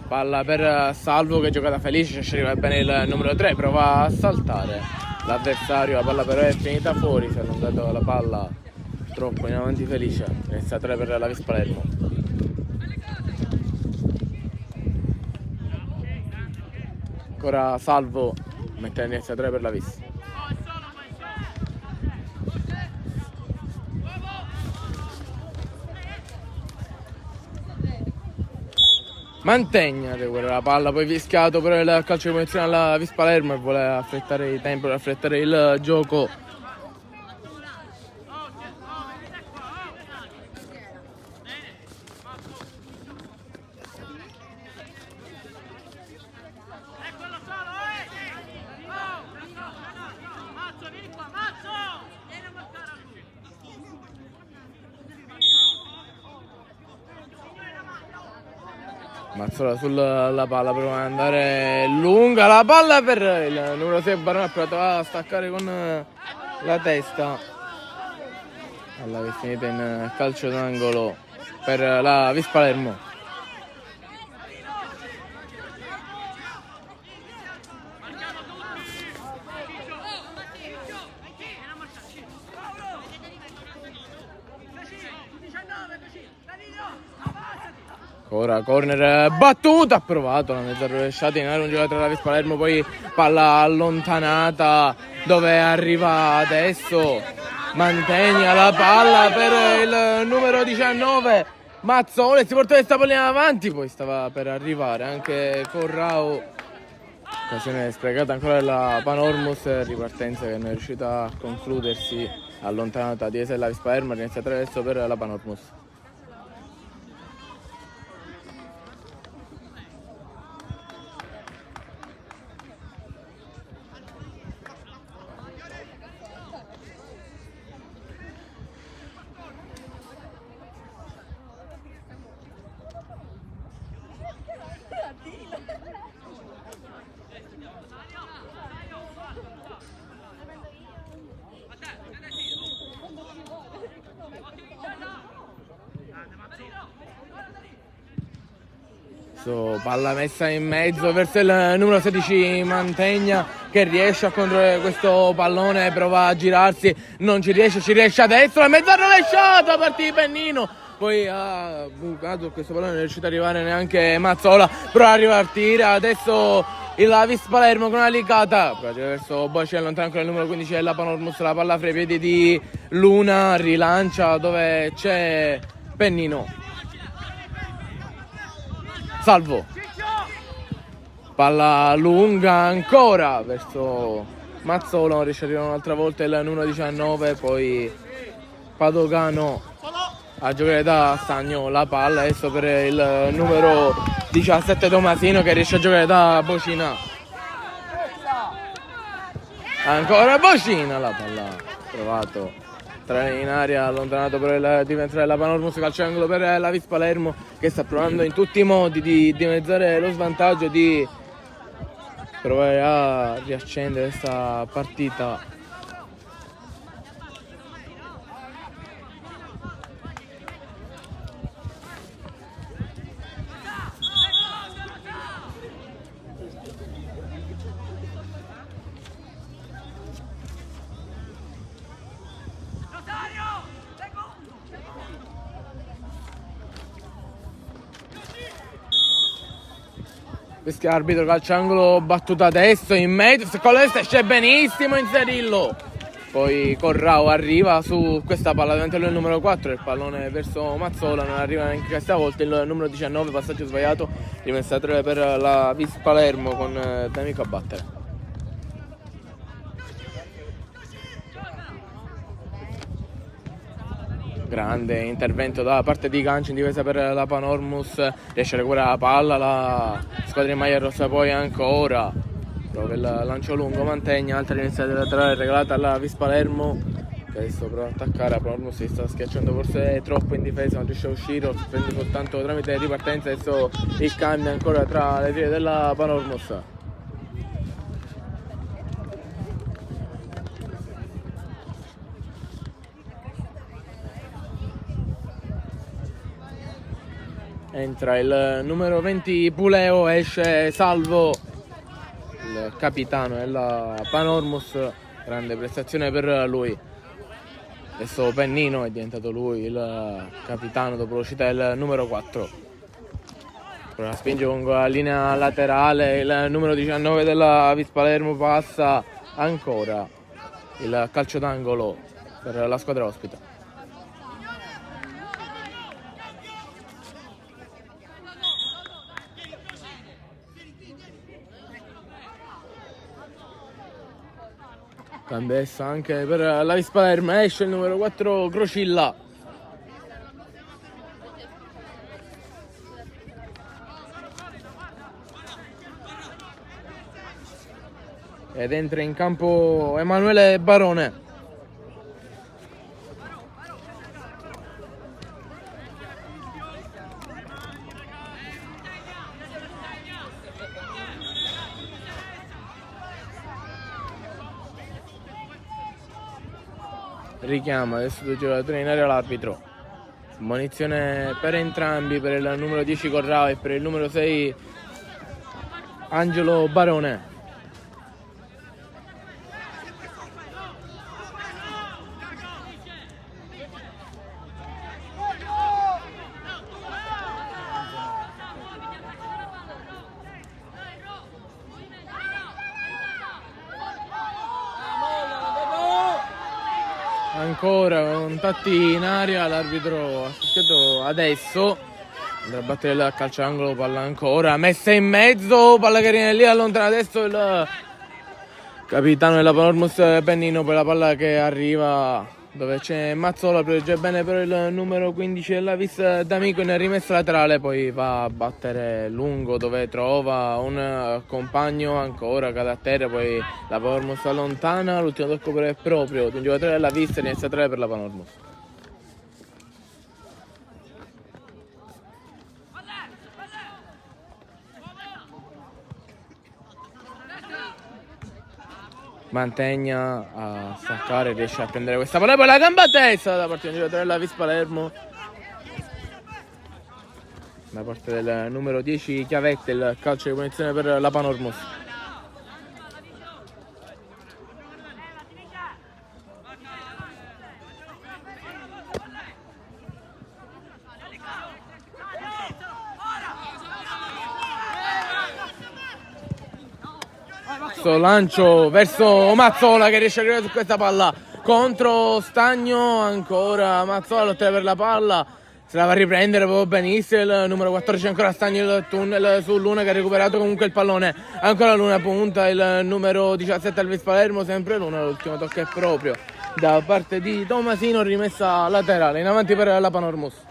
Palla per Salvo che gioca da Felice, ci arriva bene il numero 3, prova a saltare l'avversario, la palla però è finita fuori, si è allungato la palla troppo in avanti Felice, resta 3 per la Vis Palermo. Ancora Salvo mette in 3 per la Vis. Mantegna recupera la palla, poi fischiato però il calcio di punizione alla Vis Palermo e vuole affrettare il tempo, affrettare il gioco. Mazzola sulla palla, prova ad andare lunga la palla per il numero 6 Barone, ha provato a staccare con la testa. Alla che è finita in calcio d'angolo per la Vis Palermo. Ora corner battuta, ha provato la mezza rovesciata in aria un giocatore della Vis Palermo, poi palla allontanata dove arriva adesso Mantegna la palla per il numero 19 Mazzola, si porta questa pallina avanti, poi stava per arrivare anche Corrao, occasione sprecata ancora della Panormus, ripartenza che non è riuscita a concludersi, allontanata di Esella Vis Palermo, inizia attraverso per la Panormus. Palla messa in mezzo verso il numero 16 Mantegna che riesce a controllare questo pallone, prova a girarsi, non ci riesce adesso, la mezza rovesciata, partì Pennino, poi ha bucato questo pallone, non è riuscito ad arrivare neanche Mazzola, prova a ripartire adesso il Vis Palermo con Alicata, verso Bocci, allontana ancora il numero 15 della Panormus, la palla fra i piedi di Luna, rilancia dove c'è Pennino. Salvo palla lunga ancora verso Mazzola, non riesce a arrivare un'altra volta il numero 19, poi Padovano a giocare da Stagno la palla, adesso per il numero 17 Tomasino che riesce a giocare da Bocina. Ancora Bocina, la palla trovato in aria, allontanato per il difensore della Panormus, calcio angolo per la Vis Palermo che sta provando in tutti i modi di dimezzare lo svantaggio, di provare a riaccendere questa partita. Questo arbitro calcio angolo, battuta destro in mezzo, con la destra esce benissimo Inserillo. Poi Corrao arriva su questa palla davanti al numero 4, il pallone verso Mazzola, non arriva neanche questa volta il numero 19, passaggio sbagliato, rimessa 3 per la Vis Palermo con D'Amico a battere. Grande intervento da parte di Ganci in difesa per la Panormus, riesce a recuperare la palla la squadra in maglia rossa, poi ancora prova il lancio lungo, Mantegna, altra iniziativa laterale regalata alla Vis Palermo che adesso prova ad attaccare, la Panormus si sta schiacciando forse troppo in difesa, non riesce a uscire, prende soltanto tramite ripartenza, adesso il cambio ancora tra le file della Panormus. Entra il numero 20 Puleo, esce Salvo, il capitano della Panormus, grande prestazione per lui. Adesso Pennino è diventato lui il capitano dopo l'uscita del numero 4. Ora spinge con la linea laterale, il numero 19 della Vis Palermo passa ancora il calcio d'angolo per la squadra ospite. Cambia adesso anche per la Vis Palermo, esce il numero 4 Crocilla. Ed entra in campo Emanuele Barone. Richiama adesso due giocatori in area l'arbitro. Munizione per entrambi, per il numero 10 Corrao e per il numero 6 Angelo Barone. Ancora contatti in aria, l'arbitro ha fischiato adesso, andrà a battere il calcio angolo, palla ancora messa in mezzo, palla che viene lì, allontana adesso il capitano della Panormus Pennino per la palla che arriva dove c'è Mazzola, protegge bene però il numero 15 della Vis D'Amico in rimessa laterale, poi va a battere lungo dove trova un compagno, ancora cade a terra, poi la Panormus allontana, l'ultimo tocco però è proprio di un giocatore della Vis, rimessa 3 per la Panormus. Mantegna a staccare, riesce a prendere questa palla, poi la gamba a testa da parte del giocatore della Vis Palermo, da parte del numero 10 Chiavette, il calcio di punizione per la Panormus. Lancio verso Mazzola che riesce a arrivare su questa palla contro Stagno, ancora Mazzola lotta per la palla, se la va a riprendere proprio benissimo il numero 14, ancora Stagni il tunnel su Luna che ha recuperato comunque il pallone, ancora Luna punta il numero 17 Alves Palermo, sempre Luna, l'ultimo tocco è proprio da parte di Tomasino, rimessa laterale in avanti per la Panormus.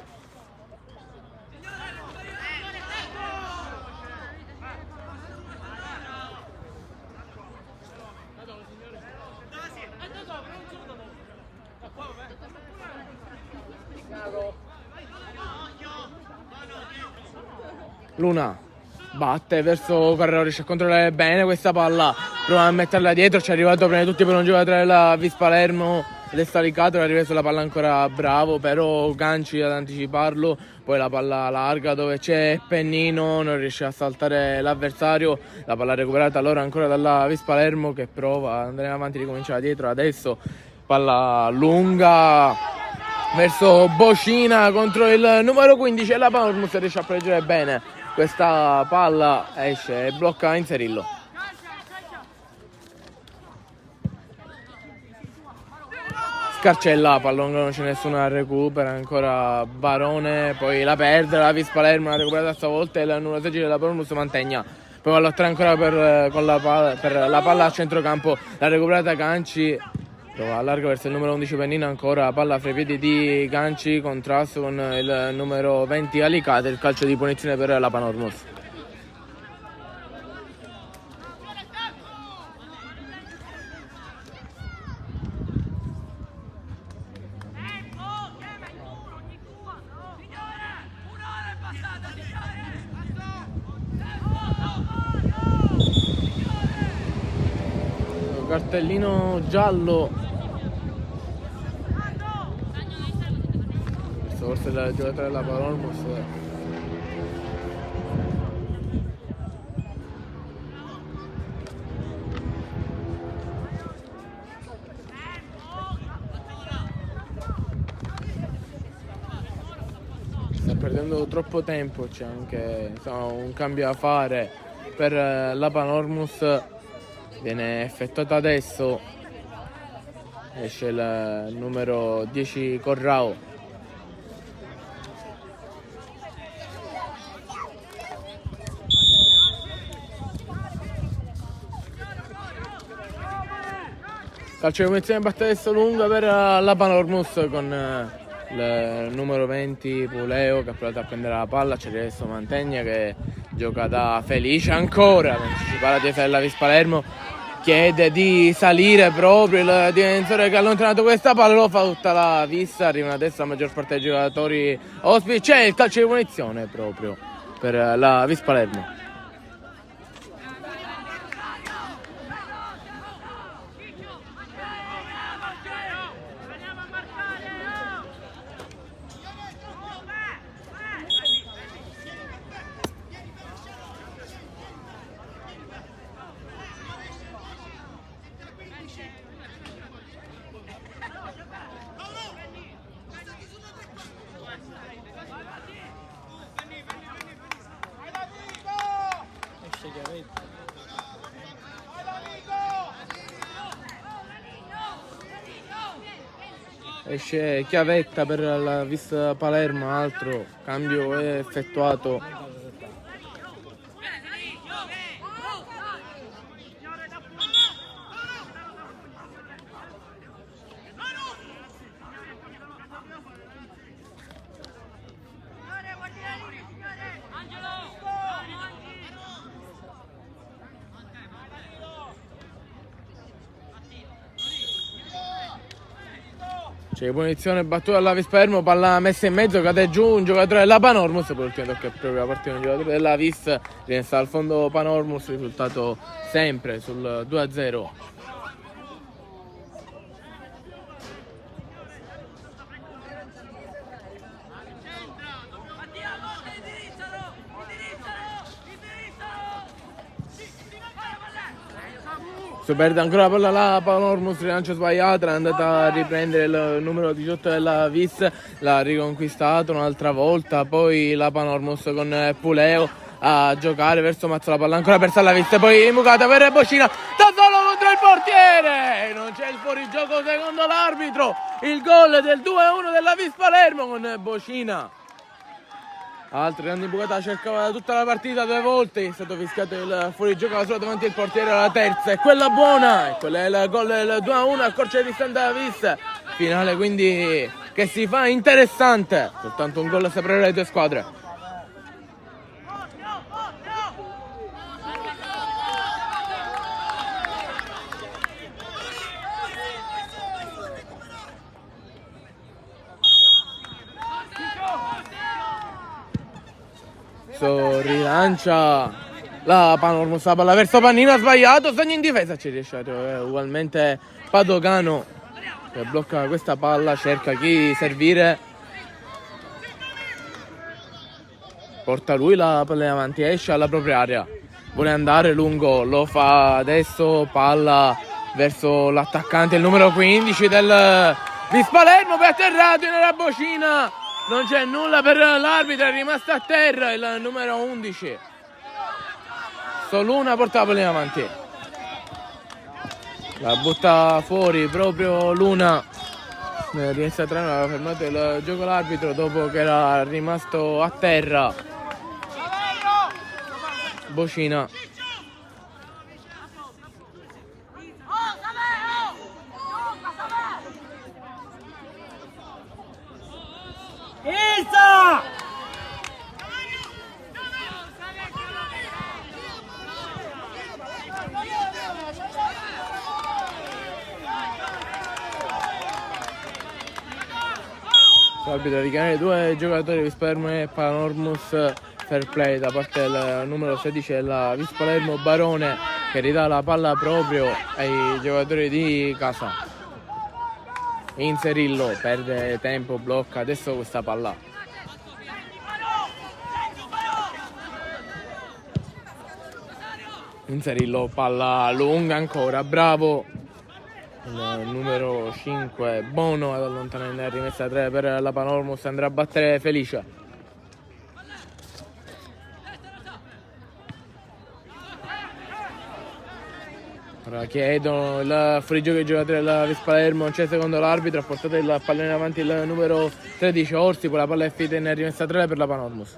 Luna batte verso Carrero, riesce a controllare bene questa palla, prova a metterla dietro, ci è arrivato prima di tutti per un giocatore della Vis Palermo ed è stalicato, arriva sulla palla ancora bravo, però Ganci ad anticiparlo, poi la palla larga dove c'è Pennino, non riesce a saltare l'avversario, la palla recuperata allora ancora dalla Vis Palermo che prova ad andare avanti, ricomincia dietro adesso, palla lunga verso Bocina contro il numero 15 e la Panormus riesce a proteggere bene questa palla, esce e blocca Inserillo. Scarcella, pallone, non c'è nessuna, recupera ancora Barone, poi la perde la Vis Palermo, la recuperata stavolta e il numero 16 della Panormus Mantegna. Poi va a lottare ancora per la palla a centrocampo, la recuperata Ganci, prova allarga verso il numero 11 Pennino, ancora palla fra i piedi di Ganci, contrasto con il numero 20 Alicate, il calcio di punizione per la Panormus. Cartellino giallo, forse il giocatore della Panormus. Sta perdendo troppo tempo, c'è anche un cambio da fare per la Panormus, viene effettuato adesso, esce il numero 10 Corrao. Calcio di punizione, batte adesso lunga per la Panormus con il numero 20 Puleo che ha provato a prendere la palla, c'è adesso Mantegna che gioca da felice ancora, si parla di della Vis Palermo, chiede di salire proprio il difensore che ha allontanato questa palla, lo fa tutta la Vis, arriva adesso la maggior parte dei giocatori ospiti, c'è il calcio di punizione proprio per la Vis Palermo. Esce Chiavetta per la Vis Palermo, altro cambio è effettuato. C'è punizione battuta alla Vis Palermo, palla messa in mezzo, cade giù un giocatore della Panormus, per l'ultimo tocco è proprio la partita di un giocatore della Vis, viene al fondo Panormus, risultato sempre sul 2-0. Si perde ancora la palla la Panormus, rilancio sbagliato, è andata a riprendere il numero 18 della Vis, l'ha riconquistato un'altra volta, poi la Panormus con Puleo a giocare verso Mazzola, palla ancora persa alla Vis, poi imbucata per Bocina, da solo contro il portiere, non c'è il fuorigioco secondo l'arbitro, il gol del 2-1 della Vis Palermo con Bocina Altra grande imbucata, cercava tutta la partita 2 volte, è stato fischiato il fuorigioco solo davanti al portiere alla terza, e quella buona, e quello è il gol, il 2-1, accorcia di distanza Vis, finale quindi che si fa interessante, soltanto un gol separare le due squadre. Rilancia la Panormus, la palla verso Pannino, ha sbagliato, segna in difesa, ci riesce ugualmente Padogano che blocca questa palla, cerca chi servire, porta lui la palla in avanti, esce alla propria area, vuole andare lungo, lo fa adesso, palla verso l'attaccante, il numero 15 del Vis Palermo, poi atterrato nella bocina. Non c'è nulla per l'arbitro, è rimasto a terra il numero 11. Solo una porta la palla in avanti. La butta fuori proprio Luna. Riesce a treno, aveva fermato il gioco l'arbitro dopo che era rimasto a terra. Bocina. L'arbitro a richiamare 2 giocatori Vis Palermo e Panormus, fair play da parte del numero 16 della Vis Palermo, Barone, che ridà la palla proprio ai giocatori di casa. Inserillo, perde tempo, blocca adesso questa palla. Inserillo, palla lunga ancora, bravo il numero 5 Bono ad allontanare in rimessa 3 per la Panormus, andrà a battere Felice. Ora chiedono il fuorigioco ai giocatori della Vis Palermo, non c'è secondo l'arbitro, ha portato il pallone avanti il numero 13 Orsi, poi la palla è finita in rimessa 3 per la Panormus.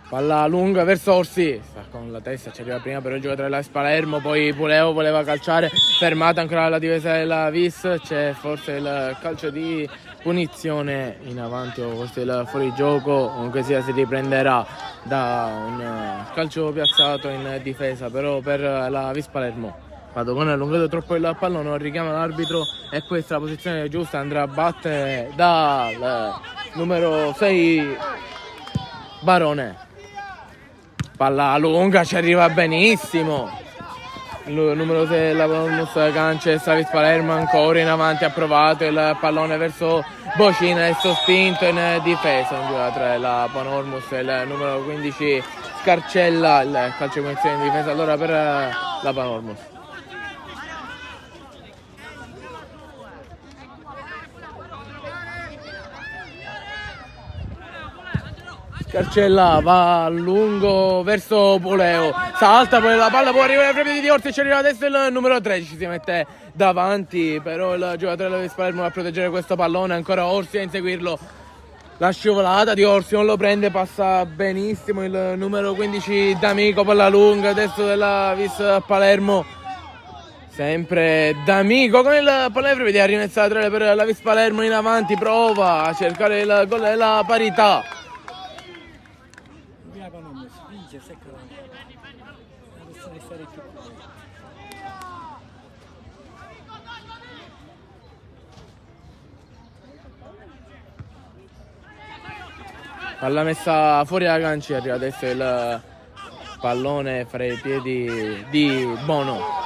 Palla lunga verso Orsi, sta con la testa, ci arriva prima però il giocatore della Vis Palermo, poi Puleo voleva calciare, fermata ancora la difesa della Vis, c'è forse il calcio di punizione in avanti o forse il fuorigioco, comunque sia si riprenderà da un calcio piazzato in difesa però per la Vis Palermo. Padogone ha allungato troppo il pallone, non richiama l'arbitro e questa è la posizione giusta, andrà a battere dal numero 6 Barone. Palla lunga, ci arriva benissimo. Il numero 6 la Panormus cancella Vis Palermo ancora in avanti, ha provato il pallone verso Bocina e sospinto in difesa. Un giocatore la Panormus, il numero 15 Scarcella, il calcio di punizione in difesa allora per la Panormus. Scarcella va a lungo verso Puleo, salta, poi la palla può arrivare ai piedi di Orsi, ci arriva adesso il numero 13, si mette davanti, però il giocatore della Vis Palermo va a proteggere questo pallone, ancora Orsi a inseguirlo, la scivolata di Orsi non lo prende, passa benissimo il numero 15 D'Amico, palla lunga adesso della Vis Palermo, sempre D'Amico con il pallone prevede a rimessa la 3 per la Vis Palermo in avanti, prova a cercare il gol della parità. Vince, secco. Adesso ne stare più. Palla messa fuori dalla gancia, arriva adesso il pallone fra i piedi di Bono.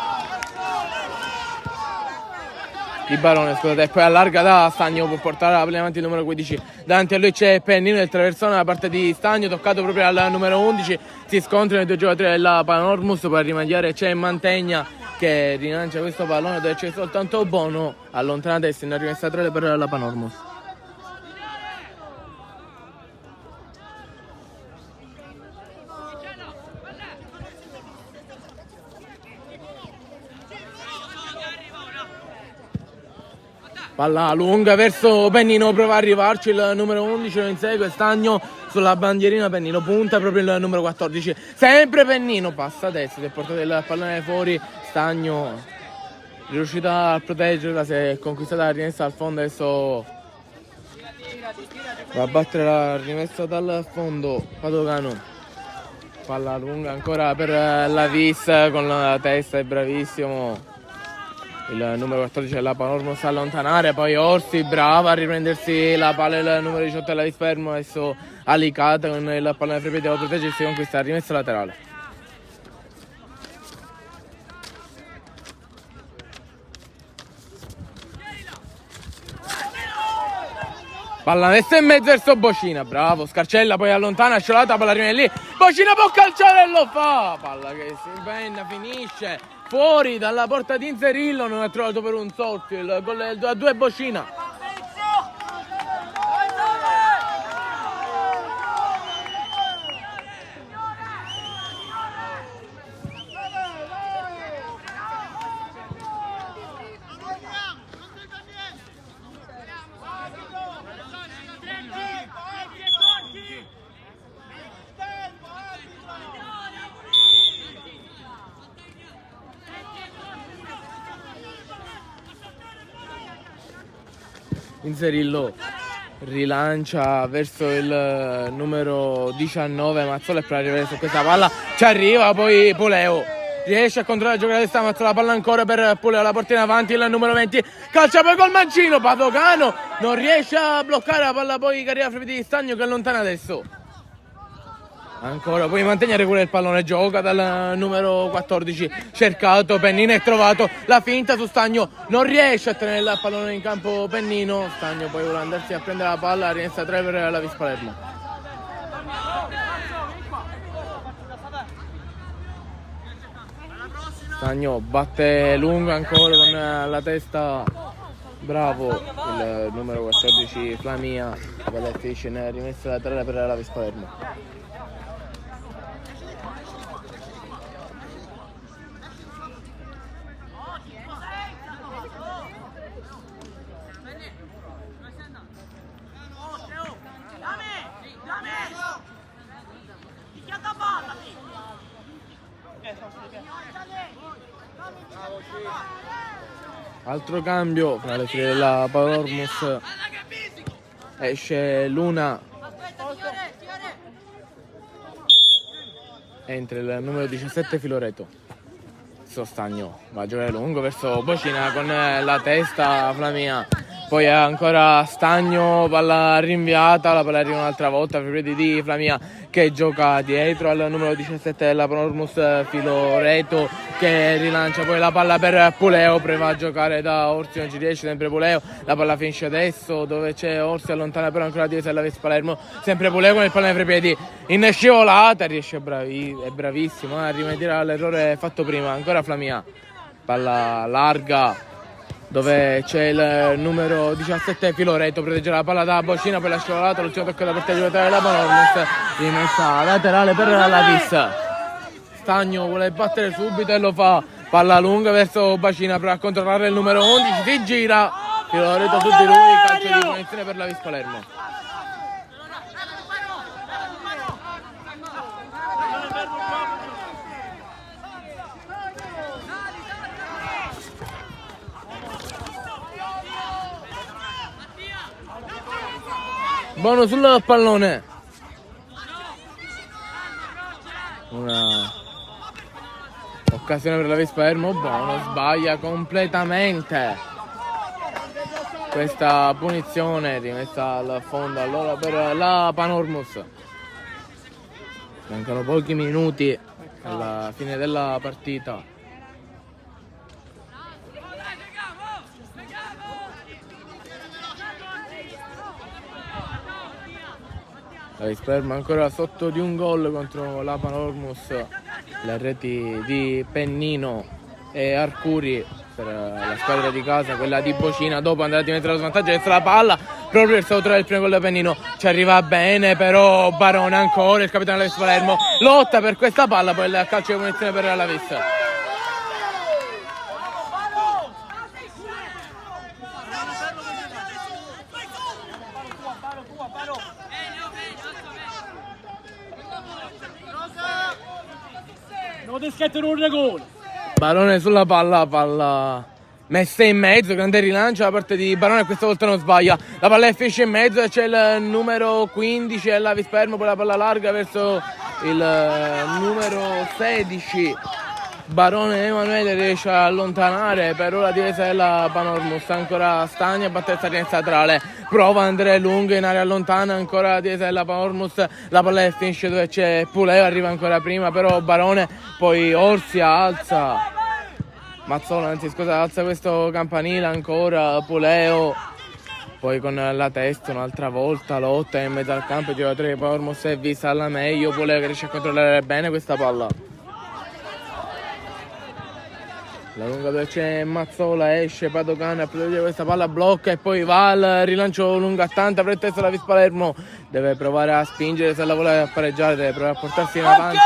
Di Barone, scusate, e poi allarga da Stagno, può portare la palla avanti il numero 15. Davanti a lui c'è Pennino del traversone da parte di Stagno, toccato proprio al numero 11. Si scontrano i due giocatori della Panormus per rimediare, c'è Mantegna che rilancia questo pallone dove c'è soltanto Bono, allontanata e se ne è rimessa 3 per la Panormus. Palla lunga verso Pennino, prova a arrivarci il numero 11, lo insegue Stagno sulla bandierina, Pennino punta proprio il numero 14, sempre Pennino, passa adesso, si è portato il pallone fuori, Stagno riuscita a proteggerla, si è conquistata la rimessa al fondo, adesso va a battere la rimessa dal fondo Padovano. Palla lunga ancora per la Vis con la testa, è bravissimo il numero 14 della Panormos a allontanare, poi Orsi brava a riprendersi la palla, il numero 18 della Vis fermo, adesso Alicata con il pallone Frepi deve proteggersi con questa rimessa laterale. Palla messa in mezzo verso Bocina, bravo Scarcella, poi allontana, sciolata, palla rimane lì, Bocina può calciare e lo fa, palla che si impenna, finisce fuori dalla porta di Inzerillo, non ha trovato per un soffio, il gol del 2-2 Bocina. Inzerillo rilancia verso il numero 19 Mazzola, e per arrivare su questa palla ci arriva poi Poleo, riesce a controllare la giocata di sta Mazzola, palla ancora per Poleo, la porta in avanti, il numero 20 calcia poi col mancino, Padovano non riesce a bloccare la palla, poi carriera Frepi di Stagno che allontana adesso. Ancora puoi mantenere pure il pallone, gioca dal numero 14, cercato, Pennino è trovato, la finta su Stagno, non riesce a tenere il pallone in campo Pennino, Stagno poi vuole andarsi a prendere la palla, rimessa 3 per la Vis Palermo. Stagno batte lungo ancora con la testa, bravo il numero 14 Flamia, la palla finisce in rimessa laterale per la Vis Palermo. Altro cambio fra le file della Panormus, esce Luna, entra il numero 17 Filoreto. Stagno va a giocare lungo verso Bocina con la testa Flamia, poi ancora Stagno, palla rinviata, la palla arriva un'altra volta per di Flamia che gioca dietro al numero 17 della Panormus Filoreto che rilancia poi la palla per Puleo, prova a giocare da Orsi, non ci riesce, sempre Puleo, la palla finisce adesso dove c'è Orsi, allontana però ancora la difesa della Vis Palermo, sempre Puleo con il pallone fra i piedi in scivolata, riesce è bravissimo a rimediare all'errore fatto prima, ancora Flamia, palla larga dove c'è il numero 17 Filoreto, protegge la palla da Bocina, poi la scivolata, l'ultimo tocco da parte giocatore della Panormus, rimessa laterale per la Vis. Stagno vuole battere subito e lo fa, palla lunga verso Bocina per controllare il numero 11, si gira, Filoreto su di lui, calcio di punizione per la Vis Palermo. Buono sul pallone, una occasione per la Vis Palermo, Bono sbaglia completamente questa punizione, rimessa al fondo allora per la Panormus. Mancano pochi minuti alla fine della partita. La Vis Palermo ancora sotto di un gol contro la Panormus, le reti di Pennino e Arcuri per la squadra di casa, quella di Bocina dopo andare a diventare lo svantaggio verso la palla, proprio il sautore del primo gol di Pennino, ci arriva bene però Barone ancora, il capitano della Vis Palermo lotta per questa palla, poi il calcio di punizione per la Vis. ti schiattano un rigore. Barone sulla palla messa in mezzo, grande rilancio da parte di Barone, questa volta non sbaglia, la palla è finisce in mezzo e c'è il numero 15 Ella Vispermo, poi la palla larga verso il numero 16 Barone Emanuele, riesce a allontanare per ora la difesa della Panormus, ancora Stagni a battere in centrale, prova Andrea Lungo in area lontana, ancora la difesa della Panormus, la palla è finisce dove c'è Puleo, arriva ancora prima però Barone, poi Orsia alza Mazzola, anzi scusa, alza questo campanile ancora, Puleo, poi con la testa un'altra volta, lotta in mezzo al campo, il giocatore di Panormus è vista alla meglio, Puleo che riesce a controllare bene questa palla. La lunga dove c'è Mazzola, esce Padogana a prendere questa palla, blocca e poi va al rilancio lungo a tanta pretesa la Vis Palermo, deve provare a spingere se la vuole pareggiare, deve provare a portarsi in avanti,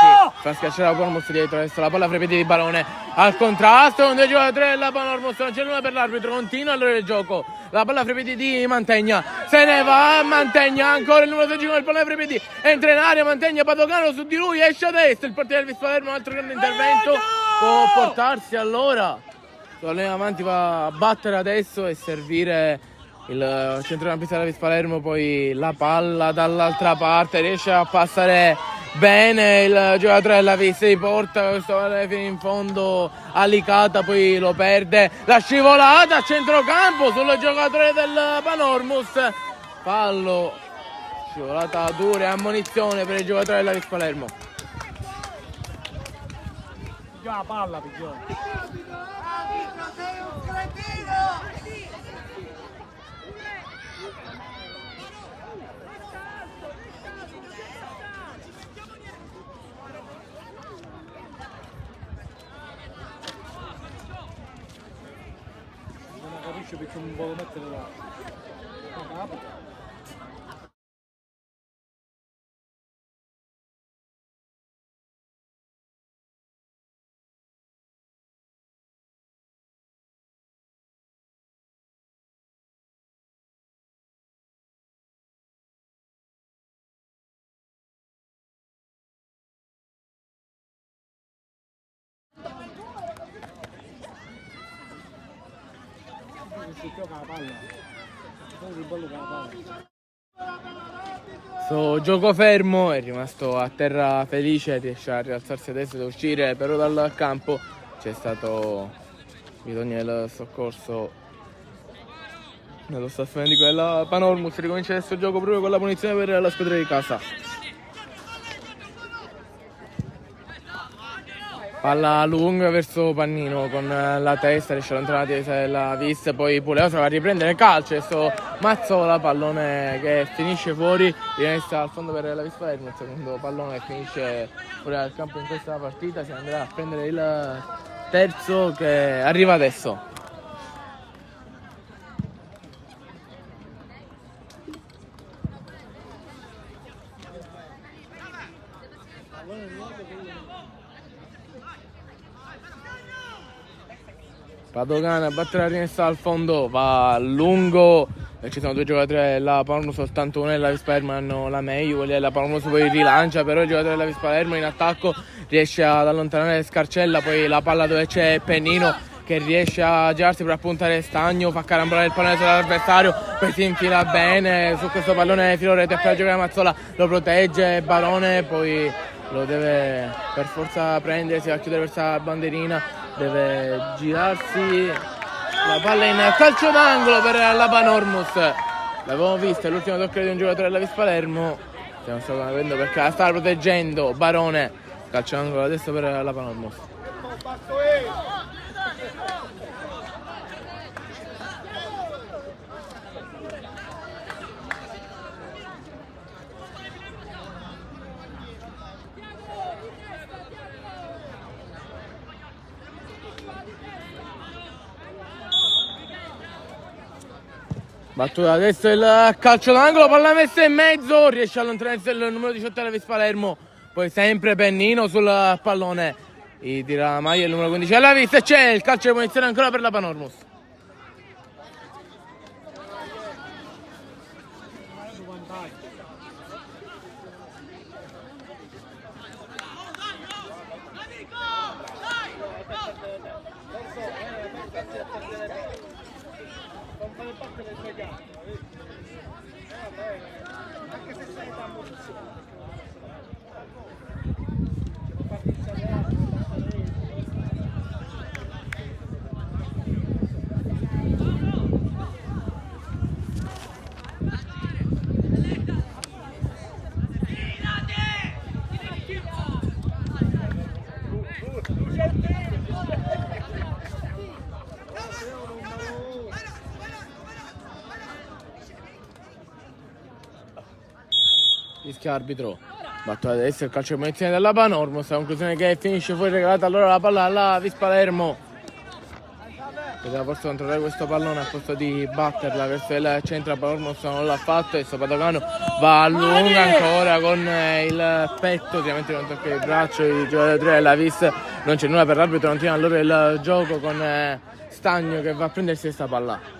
fa schiacciare la Panormus dietro, adesso la palla fra i piedi di Barone, al contrasto con due giocatori della Panormus, non c'è nulla per l'arbitro, continua allora il gioco, la palla fra i piedi di Mantegna, se ne va Mantegna, ancora il numero 16 con il pallone fra i piedi, entra in area Mantegna, Padogano su di lui, esce a destra, il portiere del Vis Palermo, un altro grande intervento, può portarsi allora, Solleva avanti, va a battere adesso e servire il centrocampista della Vis Palermo, poi la palla dall'altra parte, riesce a passare bene il giocatore della Vis, si porta questo pallone fino in fondo Alicata, poi lo perde, la scivolata a centrocampo sul giocatore del Panormus, fallo, scivolata dura e ammonizione per il giocatore della Vis Palermo. La palla pigliò. Sei un cretino! Non capisce perché non vuole mettere là. Si gioca la palla. Si ballo con la palla. So, gioco fermo, è rimasto a terra Felice, riesce a rialzarsi adesso da uscire però dal campo, c'è stato bisogno del soccorso nello staffone di quella Panormus, ricomincia adesso il gioco proprio con la punizione per la squadra di casa. Palla lunga verso Pannino con la testa, riesce ad entrare la difesa della Vis, poi Puleo si va a riprendere calcio, adesso Mazzola, pallone che finisce fuori, rimessa al fondo per la Vis Palermo, il secondo pallone che finisce fuori dal campo in questa partita, si andrà a prendere il terzo che arriva adesso. Padogana a battere la rimessa al fondo, va lungo, ci sono due giocatori della Palermo, soltanto uno della Vis Palermo hanno la meglio, quelli della Palermo poi rilancia, però il giocatore della Vis Palermo in attacco riesce ad allontanare Scarcella, poi la palla dove c'è Pennino che riesce a girarsi per appuntare Stagno, fa carambolare il pallone sull'avversario, poi si infila bene su questo pallone Filorete e poi giocare Mazzola, lo protegge Barone, poi lo deve per forza prendere, si va a chiudere verso la bandierina, deve girarsi, la palla in calcio d'angolo per la Panormus, l'avevamo vista, l'ultimo tocco di un giocatore della Vis Palermo, stiamo solo vedendo perché la sta proteggendo Barone, calcio d'angolo adesso per la Panormus. Battuta adesso il calcio d'angolo, palla messa in mezzo, riesce a allontanarsi il numero 18 della Vis Palermo, poi sempre Pennino sul pallone, tira la maglia il numero 15 alla Vis e c'è il calcio di punizione ancora per la Panormus. Fischia arbitro, battuta a destra, il calcio di punizione della Panormus, la conclusione che finisce fuori, regalata allora la palla alla Vis Palermo. Poteva forse controllare questo pallone a posto di batterla verso il centro, Panormus non l'ha fatto e Padovano va a lunga ancora con il petto, ovviamente non tocca il braccio, il giocatore della Vis, non c'è nulla per l'arbitro, continua allora il gioco con Stagno che va a prendersi questa palla.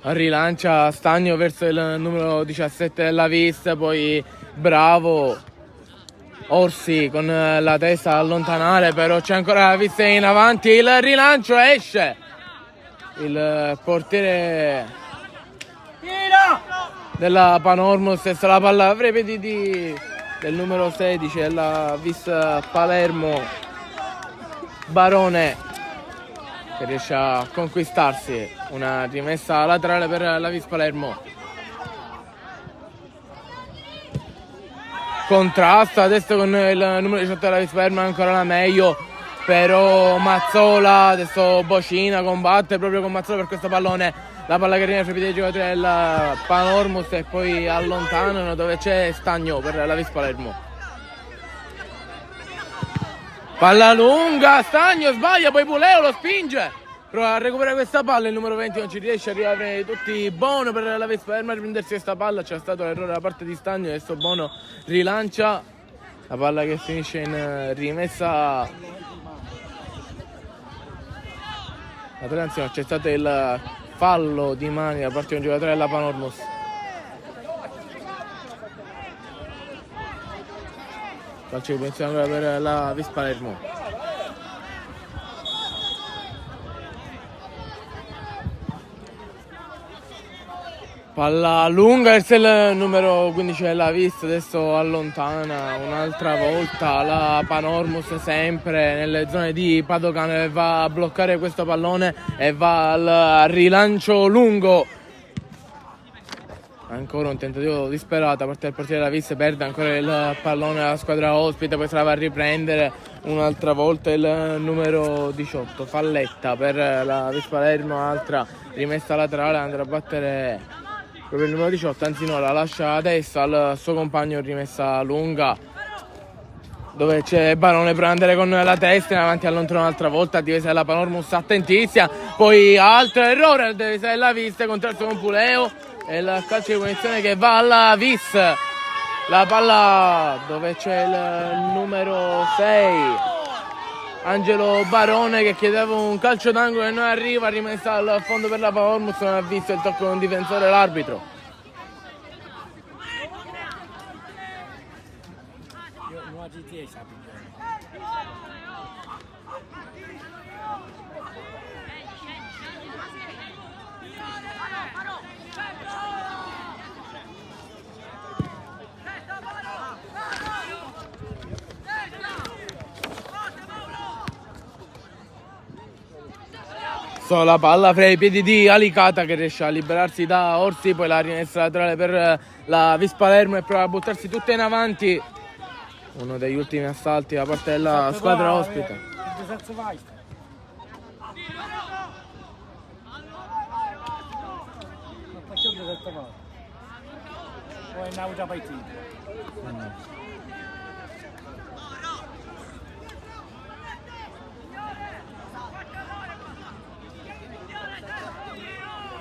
Rilancia Stagno verso il numero 17 della Vis, poi bravo Orsi con la testa a allontanare, però c'è ancora la Vis in avanti, il rilancio esce, il portiere della Panormus e la palla avrei i piedi del numero 16 della Vis Palermo, Barone, che riesce a conquistarsi una rimessa laterale per la Vis Palermo. Contrasta adesso con il numero 18 della Vis Palermo, ancora la meglio, però Mazzola, adesso Bocina combatte proprio con Mazzola per questo pallone, la palla che rimane fra i piedi dei giocatori del Panormus e poi allontanano dove c'è Stagno per la Vis Palermo. Palla lunga, Stagno sbaglia, poi Puleo lo spinge, prova a recuperare questa palla, il numero 20 non ci riesce, arrivare tutti Bono per la Vis Palermo a riprendersi questa palla, c'è stato l'errore da parte di Stagno, adesso Bono rilancia, la palla che finisce in rimessa. Attenzione, c'è stato il fallo di mani da parte di un giocatore della Panormus. Calcio di punizione ancora per la Vis Palermo. Palla lunga verso il numero 15 della Vis, adesso allontana un'altra volta la Panormus sempre nelle zone di Padovano e va a bloccare questo pallone e va al rilancio lungo. Ancora un tentativo disperato da parte del portiere della Vis, perde ancora il pallone alla squadra ospite, poi se la va a riprendere un'altra volta il numero 18, Falletta per la Vis Palermo, altra rimessa laterale, andrà a battere proprio il numero 18, anzi no, la lascia adesso al suo compagno, rimessa lunga, dove c'è Barone per andare con la testa in avanti, allontana un'altra volta, difesa della Panormus attentissima, poi altro errore, difesa della Vis, contrasto con Puleo, e il calcio di punizione che va alla Vis, la palla dove c'è il numero 6 Angelo Barone che chiedeva un calcio d'angolo e non arriva, rimessa al fondo per la Panormus, non ha visto il tocco di un difensore l'arbitro. La palla fra i piedi di Alicata che riesce a liberarsi da Orsi, poi la rimessa laterale per la Vis Palermo e prova a buttarsi tutta in avanti, uno degli ultimi assalti da parte della squadra ospite.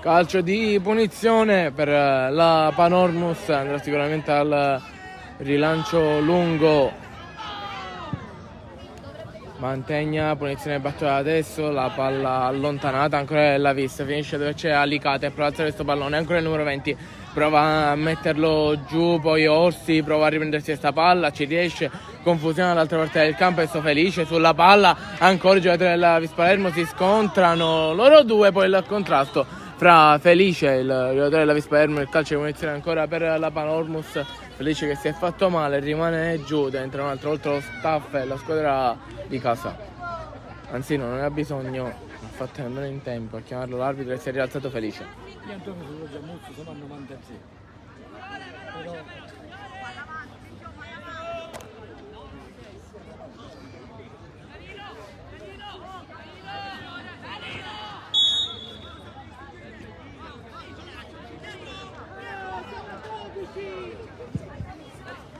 Calcio di punizione per la Panormus, andrà sicuramente al rilancio lungo Mantegna, punizione battuta adesso, la palla allontanata ancora della vista, finisce dove c'è Alicate, prova a alzare questo pallone, ancora il numero 20, prova a metterlo giù, poi Orsi prova a riprendersi questa palla, ci riesce, confusione dall'altra parte del campo, adesso Felice sulla palla, ancora i giocatori della Vis Palermo si scontrano, loro due, poi il contrasto fra Felice, il giocatore della Vis Palermo, il calcio di punizione ancora per la Panormus. Felice che si è fatto male, rimane giù, entra un'altra volta lo staff e la squadra di casa. Anzi no, non ne ha bisogno, ha fatto nemmeno in tempo a chiamarlo l'arbitro e si è rialzato Felice. Io Antonio sono già molto, sono a 90 però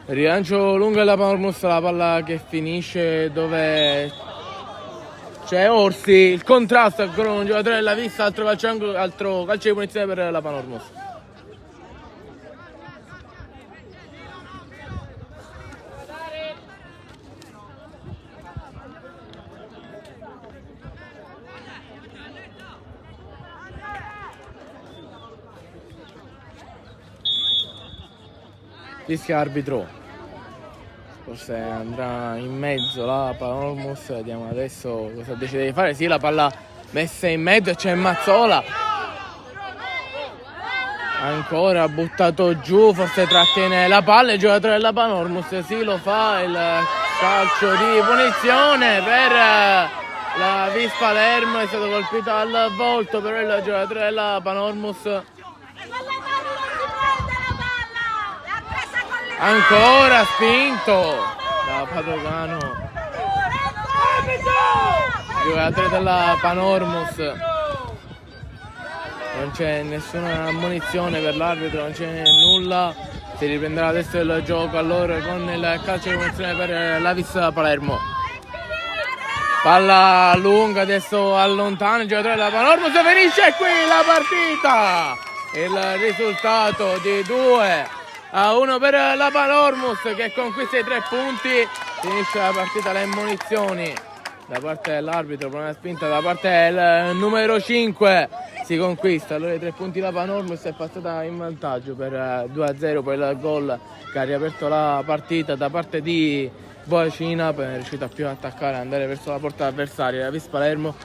Rilancio lungo della Panormus, la palla che finisce dove c'è Orsi, il contrasto ancora un giocatore della Vista, altro calcio di punizione per la Panormus. Fischia arbitro. Forse andrà in mezzo la Panormus, vediamo adesso cosa decide di fare. Sì, la palla messa in mezzo, c'è Mazzola. Ancora buttato giù, forse trattiene la palla il giocatore della Panormus. Sì, lo fa, il calcio di punizione per la Vis Palermo, è stato colpito al volto, però il giocatore della Panormus ancora spinto da Padovano, giocatore della Panormus. Non c'è nessuna ammonizione per l'arbitro, non c'è nulla. Si riprenderà adesso il gioco allora con il calcio di punizione per la Vis Palermo. Palla lunga, adesso allontana il giocatore della Panormus, finisce qui la partita. Il risultato di 2-1 per la Panormus che conquista i 3 punti. Finisce la partita, le munizioni da parte dell'arbitro, buona spinta da parte del numero 5, si conquista allora i 3 punti. La Panormus è passata in vantaggio per 2-0, poi il gol che ha riaperto la partita da parte di Boacina, poi è riuscita più ad attaccare e andare verso la porta avversaria. La Vis Palermo